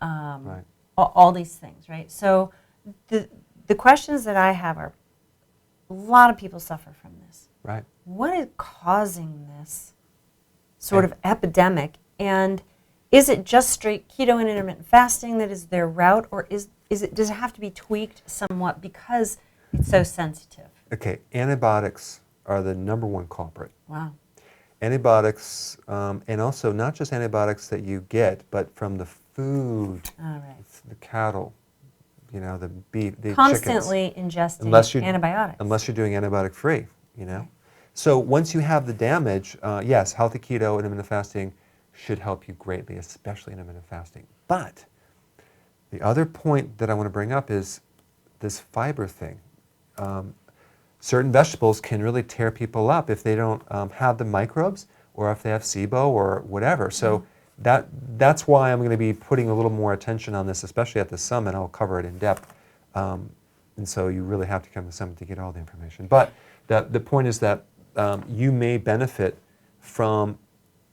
Right. all these things, right? So the questions that I have are, a lot of people suffer from this. Right. What is causing this sort of epidemic? And is it just straight keto and intermittent fasting that is their route, or does it have to be tweaked somewhat because it's so sensitive? Okay, antibiotics are the number one culprit. Wow. Antibiotics, and also not just antibiotics that you get, but from the food, All right. the cattle, you know, the beef, the Constantly chickens. ingesting antibiotics. Unless you're doing antibiotic free, you know. So once you have the damage, yes, healthy keto and intermittent fasting should help you greatly, especially intermittent fasting. But the other point that I want to bring up is this fiber thing. Certain vegetables can really tear people up if they don't have the microbes, or if they have SIBO or whatever. So that's why I'm going to be putting a little more attention on this, especially at the summit. I'll cover it in depth. And so you really have to come to the summit to get all the information. But the point is that you may benefit from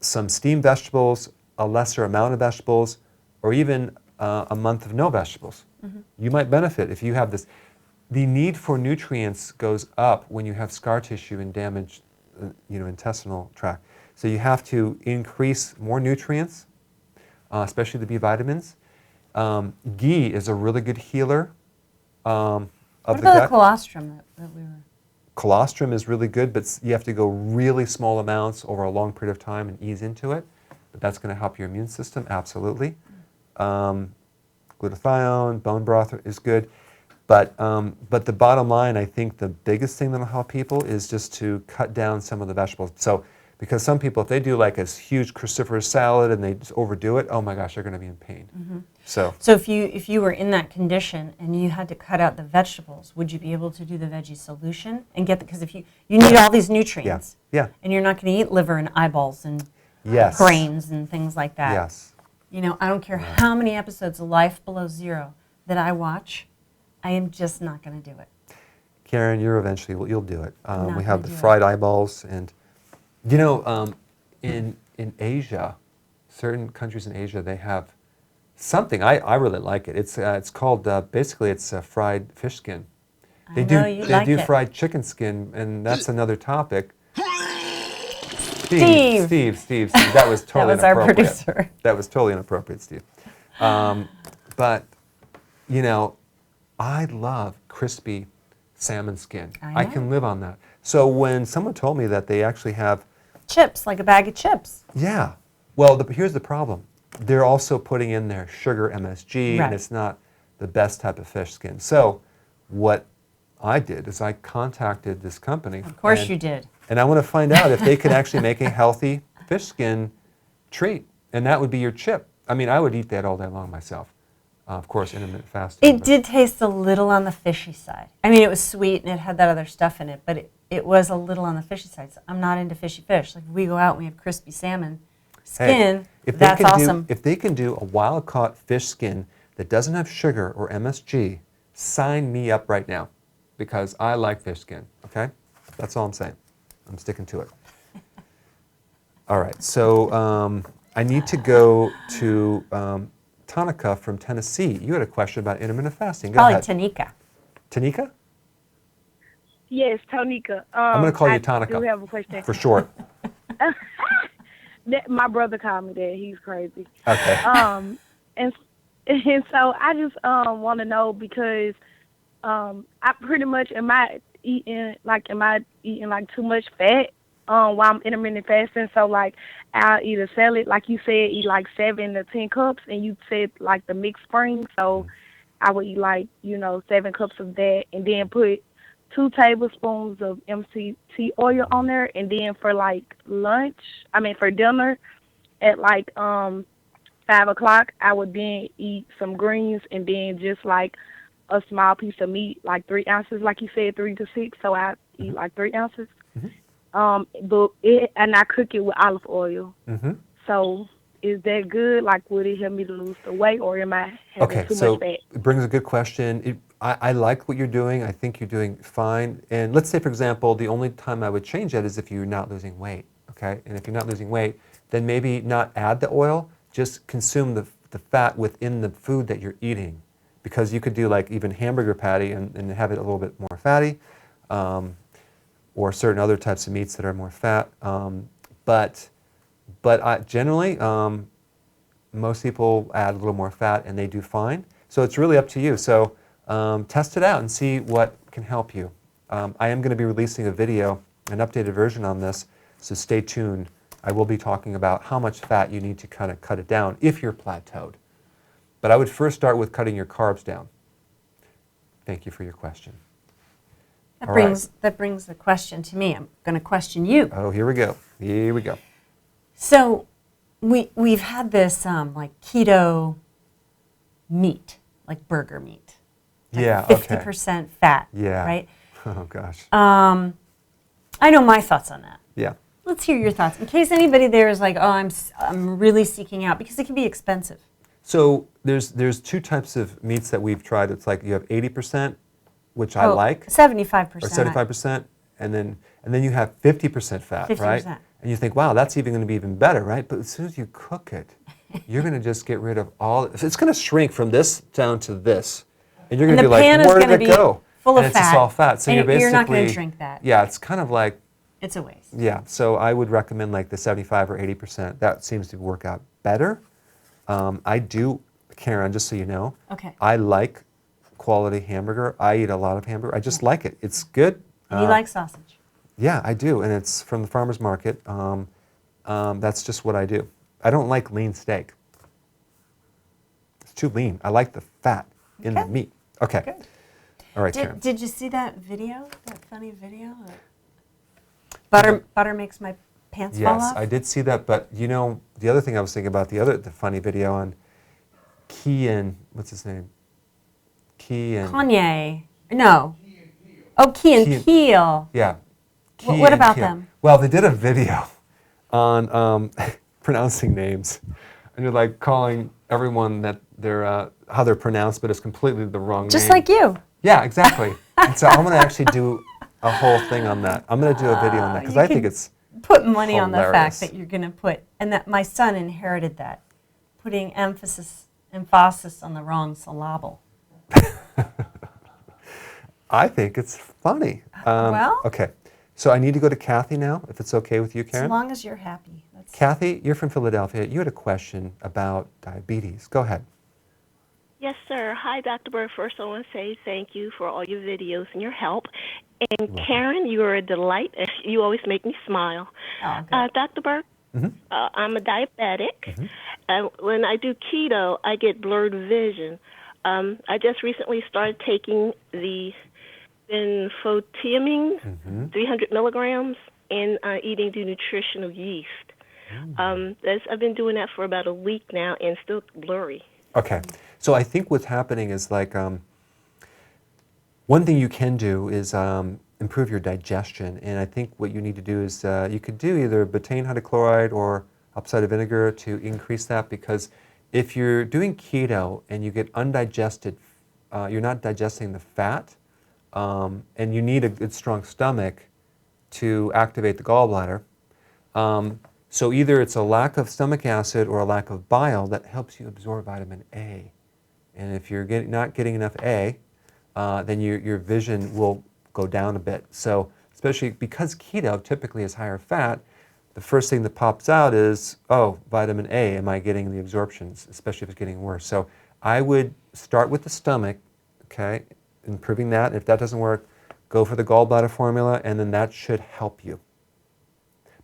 some steamed vegetables, a lesser amount of vegetables, or even a month of no vegetables. You might benefit if you have this. The need for nutrients goes up when you have scar tissue and damaged intestinal tract. So you have to increase more nutrients, especially the B vitamins. Ghee is a really good healer of What the about gut. the colostrum that we were? Colostrum is really good, but you have to go really small amounts over a long period of time and ease into it. But that's going to help your immune system, absolutely. Glutathione, bone broth is good. But the bottom line, I think the biggest thing that will help people is just to cut down some of the vegetables. So, because some people, if they do like a huge cruciferous salad and they just overdo it, oh my gosh, they're going to be in pain. So if you were in that condition and you had to cut out the vegetables, would you be able to do the veggie solution and get because if you need all these nutrients, and you're not going to eat liver and eyeballs and brains and things like that. Yes. You know, I don't care how many episodes of Life Below Zero that I watch, I am just not going to do it. Karen, you'll do it. We have the do it. fried eyeballs, and you know, in Asia, certain countries in Asia, they have something. I really like it. It's called basically it's a fried fish skin. They do fried chicken skin, and that's another topic. Steve. That was totally that was our inappropriate. producer. That was totally inappropriate, Steve. But you know, I love crispy salmon skin. I can live on that. So when someone told me that they actually have chips, like a bag of chips. Yeah. Well, here's the problem. They're also putting in their sugar MSG, and it's not the best type of fish skin. So what I did is I contacted this company. Of course you did. And I want to find out if they could actually make a healthy fish skin treat, and that would be your chip. I mean, I would eat that all day long myself. Of course, intermittent fasting. It did taste a little on the fishy side. I mean, it was sweet and it had that other stuff in it, but it was a little on the fishy side. So I'm not into fishy fish. Like if we go out and we have crispy salmon skin, that's awesome. If they can do a wild-caught fish skin that doesn't have sugar or MSG, sign me up right now, because I like fish skin, okay? That's all I'm saying. I'm sticking to it. All right, so I need to go to Tanika from Tennessee. You had a question about intermittent fasting. Go ahead. Tanika. Tanika? Yes, Tonika. I'm going to call you Tanika. I do have a question. For short. My brother called me that. He's crazy. Okay. And so I just want to know because I pretty much am I eating like too much fat while I'm intermittent fasting? So like I'll eat a salad, like you said, eat like 7 to 10 cups, and you said like the mixed spring. So I would eat like 7 cups of that, and then put 2 tablespoons of MCT oil on there, and then for like for dinner at like 5 o'clock, I would then eat some greens and then just like a small piece of meat, like 3 ounces, like you said, 3 to 6. So I eat like 3 ounces. And I cook it with olive oil. So is that good? Like, would it help me to lose the weight, or am I having too much fat? It brings a good question. I like what you're doing. I think you're doing fine. And let's say, for example, the only time I would change that is if you're not losing weight, okay? And if you're not losing weight, then maybe not add the oil, just consume the fat within the food that you're eating, because you could do like even hamburger patty and have it a little bit more fatty, or certain other types of meats that are more fat. But generally, most people add a little more fat and they do fine. So it's really up to you. So test it out and see what can help you. I am going to be releasing a video, an updated version on this, so stay tuned. I will be talking about how much fat you need to kind of cut it down if you're plateaued. But I would first start with cutting your carbs down. Thank you for your question. That brings the question to me. I'm going to question you. Oh, here we go. Here we go. So we've had this like keto meat, like burger meat. Like Yeah, 50% fat, Yeah. right? Oh, gosh. I know my thoughts on that. Yeah. Let's hear your thoughts in case anybody there is like, oh, I'm really seeking out, because it can be expensive. So there's two types of meats that we've tried. It's like you have 80%, which I like, 75%. or 75%, and then you have 50% fat, 50%. right? And you think, wow, that's even going to be even better, right? But as soon as you cook it, you're going to just get rid of all. It's going to shrink from this down to this, and you're going to be like, where did it go? Full and of it's fat. just all fat. So and you're basically you're not going to drink that. Yeah, it's kind of like, it's a waste. yeah. So I would recommend like the 75 or 80%. That seems to work out better. I do, Karen, just so you know, Okay. I like quality hamburger. I eat a lot of hamburger. I just like it. It's good. And you like sausage. Yeah, I do, and it's from the farmer's market. That's just what I do. I don't like lean steak. It's too lean. I like the fat in the meat. Okay. Good. All right, Karen. Did you see that video? That funny video? Butter makes my pants fall Yes, off? I did see that, but you know, the other thing I was thinking about, the funny video on Kean, what's his name? Kean. Kanye. No. Oh, Key and Peele. Yeah. What about them? Well, they did a video on pronouncing names, and you're like calling everyone that they're how they're pronounced, but it's completely the wrong name. Just like you. Yeah, exactly. And so I'm going to actually do a whole thing on that. I'm going to do a video on that because I think it's put money on the hilarious. fact that you're going to put, and that my son inherited that, putting emphasis on the wrong syllable. I think it's funny. Well, okay. So I need to go to Kathy now, if it's okay with you, Karen. as long as you're happy. That's Kathy, you're from Philadelphia. You had a question about diabetes. Go ahead. Yes, sir. Hi, Dr. Berg. First, I want to say thank you for all your videos and your help. And Karen, you are a delight. You always make me smile. Oh, good. Dr. Berg, I'm a diabetic. When I do keto, I get blurred vision. I just recently started taking the benfotiamine, 300 milligrams, and eating the nutritional yeast. I've been doing that for about a week now and still blurry. Okay. So I think what's happening is like one thing you can do is improve your digestion. And I think what you need to do is you could do either betaine hydrochloride or apple cider vinegar to increase that, because if you're doing keto and you get undigested, you're not digesting the fat, and you need a good strong stomach to activate the gallbladder. So either it's a lack of stomach acid or a lack of bile that helps you absorb vitamin A. And if you're not getting enough A, then your vision will go down a bit. So especially because keto typically is higher fat, the first thing that pops out is, oh, vitamin A, am I getting the absorptions, especially if it's getting worse. So I would start with the stomach, okay, improving that. If that doesn't work, go for the gallbladder formula, and then that should help you.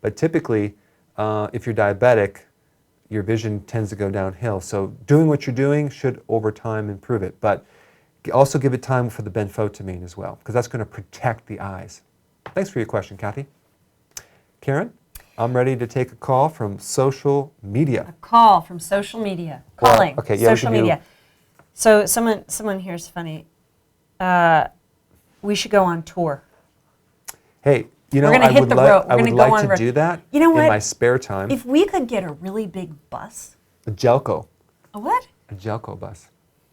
But typically, if you're diabetic, your vision tends to go downhill. So doing what you're doing should over time improve it. But also give it time for the benfotiamine as well, because that's going to protect the eyes. Thanks for your question, Kathy. Karen, I'm ready to take a call from social media. A call from social media. Calling. Okay, yeah, social media. So someone here is funny. We should go on tour. Hey, you know, We're gonna I hit would the road. I We're would gonna go like on to do that You know in what? my spare time. If we could get a really big bus. A Jelco. A what? A Jelco bus.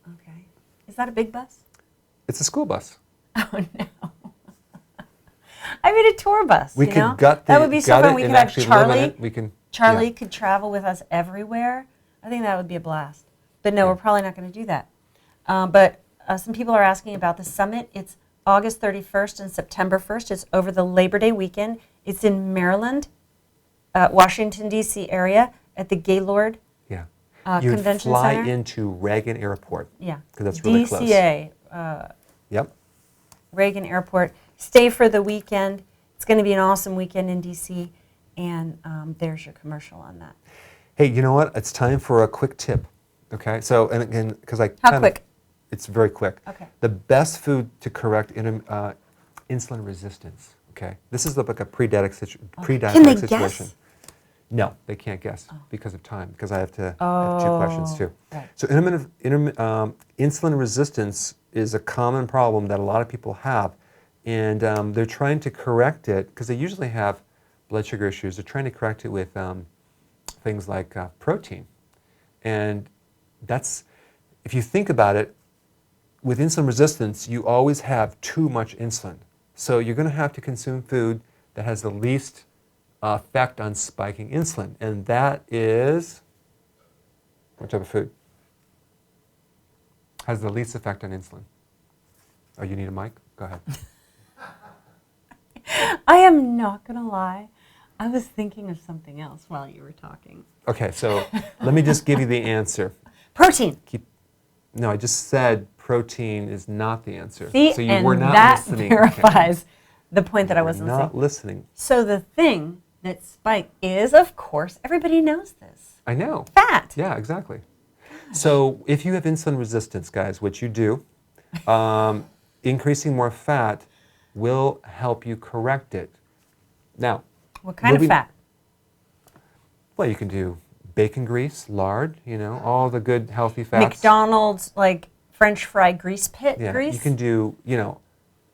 Okay. Is that a big bus? It's a school bus. Oh, no. I mean a tour bus, We you could know? gut That would be so gut fun. it We and could have actually live in Charlie. it. We can, Charlie could travel with us everywhere. I think that would be a blast. But no, we're probably not going to do that. But some people are asking about the summit. It's August 31st and September 1st. It's over the Labor Day weekend. It's in Maryland, Washington, D.C. area at the Gaylord Yeah. Convention You fly Center. into Reagan Airport. Yeah. Because that's really DCA, close. Yep. Reagan Airport. Stay for the weekend. It's going to be an awesome weekend in D.C. And there's your commercial on that. Hey, you know what? It's time for a quick tip. Okay. So, and again, because How quick? It's very quick. Okay. The best food to correct insulin resistance. Okay. This is like a pre-diabetic Can they situation. guess? No, they can't guess because of time. Because I have to have 2 questions too. Right. So, insulin resistance is a common problem that a lot of people have, and they're trying to correct it because they usually have blood sugar issues. They're trying to correct it with things like protein, and that's, if you think about it, with insulin resistance, you always have too much insulin. So you're going to have to consume food that has the least effect on spiking insulin, and that is what type of food has the least effect on insulin? Oh, you need a mic? Go ahead. I am not going to lie. I was thinking of something else while you were talking. Okay, so let me just give you the answer. Protein. No, I just said protein is not the answer. See, so you and were not that listening. verifies the point that I wasn't not listening. So the thing that spike is, of course, everybody knows this. I know. Fat. Yeah, exactly. So if you have insulin resistance, guys, which you do, increasing more fat will help you correct it. Now, what kind of fat? Well, you can do bacon grease, lard, all the good healthy fats. McDonald's, like French fry grease pit grease? You can do,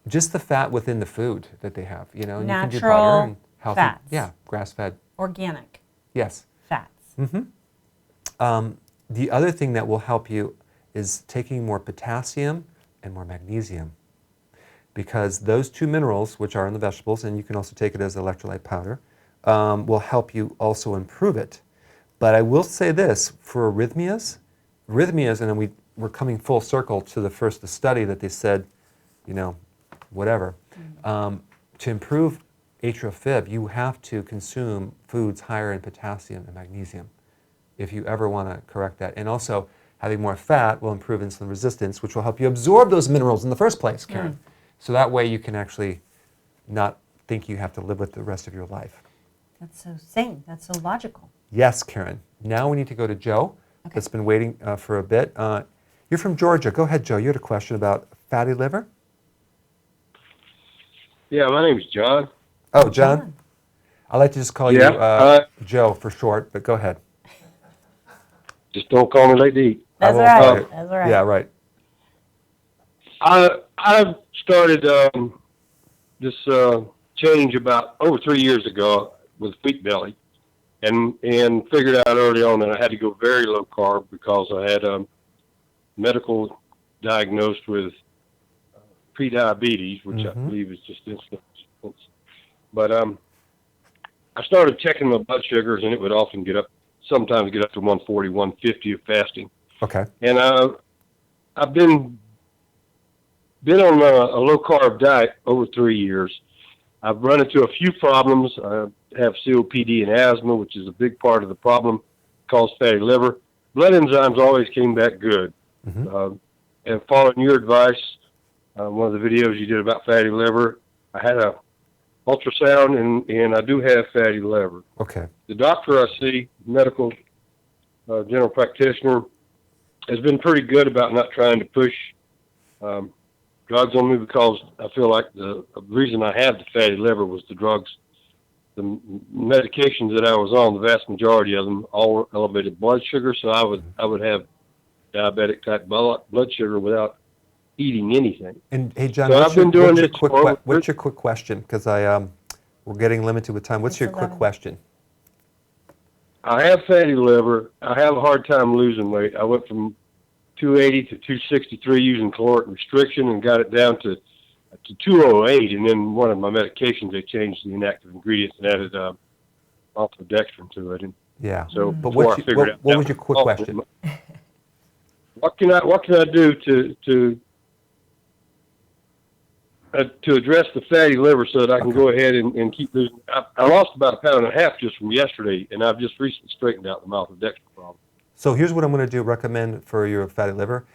just the fat within the food that they have, and natural you can do butter and healthy. fats. Yeah, grass-fed. Organic. Yes. Fats. Mm-hmm. The other thing that will help you is taking more potassium and more magnesium, because those 2 minerals, which are in the vegetables, and you can also take it as electrolyte powder, will help you also improve it. But I will say this, for arrhythmias, and then we're coming full circle to the study that they said, whatever. To improve atrial fib, you have to consume foods higher in potassium and magnesium if you ever want to correct that. And also, having more fat will improve insulin resistance, which will help you absorb those minerals in the first place, Karen. So that way you can actually not think you have to live with the rest of your life. That's so sane. That's so logical. Yes, Karen. Now we need to go to Joe, that's been waiting for a bit. You're from Georgia. Go ahead, Joe. You had a question about fatty liver? Yeah, my name's John. Oh, John? I like to just call you Joe for short, but go ahead. Just don't call me Late D. That's all right. That's all right. Yeah, right. I started this change about over 3 years ago with wheat belly, and figured out early on that I had to go very low carb because I had medical diagnosed with pre-diabetes, which I believe is just insulin resistance. But I started checking my blood sugars, and it would often sometimes get up to 140, 150 of fasting. Okay. And I've been on a low carb diet over 3 years. I've run into a few problems. I have COPD and asthma, which is a big part of the problem, caused fatty liver. Blood enzymes always came back good. And following your advice, one of the videos you did about fatty liver, I had a ultrasound, and I do have fatty liver. Okay. The doctor I see, medical general practitioner, has been pretty good about not trying to push drugs on me, because I feel like the reason I had the fatty liver was the drugs. The medications that I was on, the vast majority of them all elevated blood sugar, so I would have diabetic type blood sugar without eating anything. And hey, John, so what's your quick question? Because we're getting limited with time. What's your quick question? I have fatty liver. I have a hard time losing weight. I went from 280 to 263 using caloric restriction, and got it down to 208. And then one of my medications, they changed the inactive ingredients and added maltodextrin to it. And yeah. so, but what was your quick question? what can I do to address the fatty liver so that I can go ahead and keep losing? I lost about 1.5 pounds just from yesterday, and I've just recently straightened out the maltodextrin problem. So here's what I'm going to recommend for your fatty liver.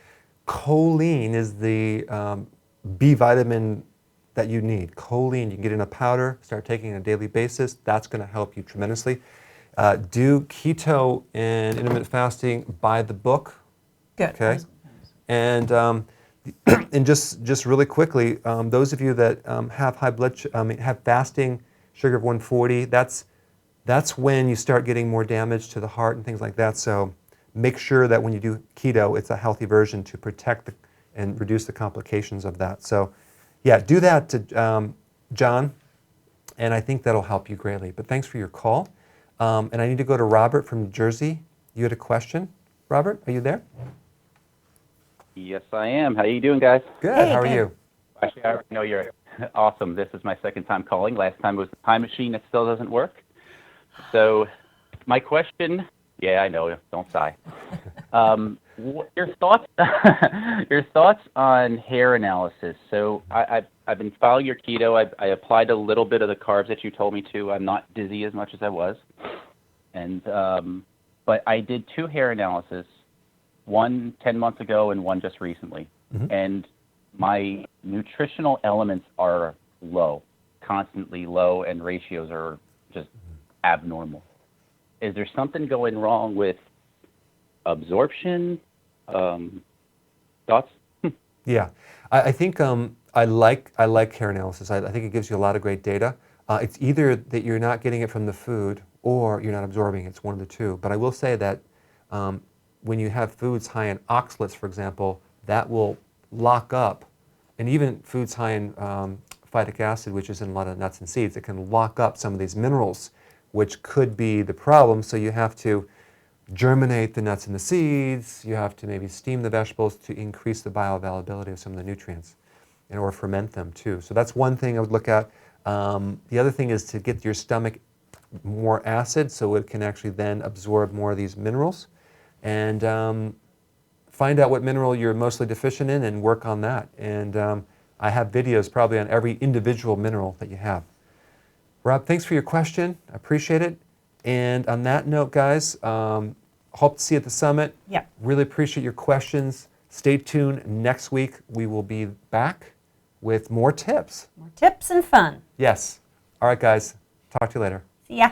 Choline is the B vitamin that you need. Choline, you can get in a powder, start taking it on a daily basis. That's going to help you tremendously. Do keto and intermittent fasting by the book. Good. Okay. And and just really quickly, those of you that have high blood, have fasting sugar of 140, that's when you start getting more damage to the heart and things like that. So make sure that when you do keto, it's a healthy version to protect and reduce the complications of that. So yeah, do that to John, and I think that'll help you greatly. But thanks for your call. And I need to go to Robert from New Jersey. You had a question? Robert, are you there? Yes, I am. How you doing, guys? Good. Hey, how are good. you? Actually, I already know you're awesome. This is my second time calling. Last time was the time machine that still doesn't work. So my question, yeah, I know, don't sigh. Your thoughts on hair analysis. So I've been following your keto. I applied a little bit of the carbs that you told me to. I'm not dizzy as much as I was. And but I did 2 hair analysis, one 10 months ago and one just recently. Mm-hmm. And my nutritional elements are low, constantly low, and ratios are just abnormal. Is there something going wrong with absorption? Thoughts? Yeah, I think I like hair analysis. I think it gives you a lot of great data. It's either that you're not getting it from the food or you're not absorbing it. It's one of the two. But I will say that when you have foods high in oxalates, for example, that will lock up, and even foods high in phytic acid, which is in a lot of nuts and seeds, it can lock up some of these minerals, which could be the problem. So you have to germinate the nuts and the seeds. You have to maybe steam the vegetables to increase the bioavailability of some of the nutrients, and or ferment them too. So that's one thing I would look at. The other thing is to get your stomach more acid so it can actually then absorb more of these minerals, and find out what mineral you're mostly deficient in and work on that. And I have videos probably on every individual mineral that you have. Rob, thanks for your question. I appreciate it. And on that note, guys, hope to see you at the summit. Yep. Really appreciate your questions. Stay tuned. Next week, we will be back with more tips. More tips and fun. Yes. All right, guys. Talk to you later. See ya.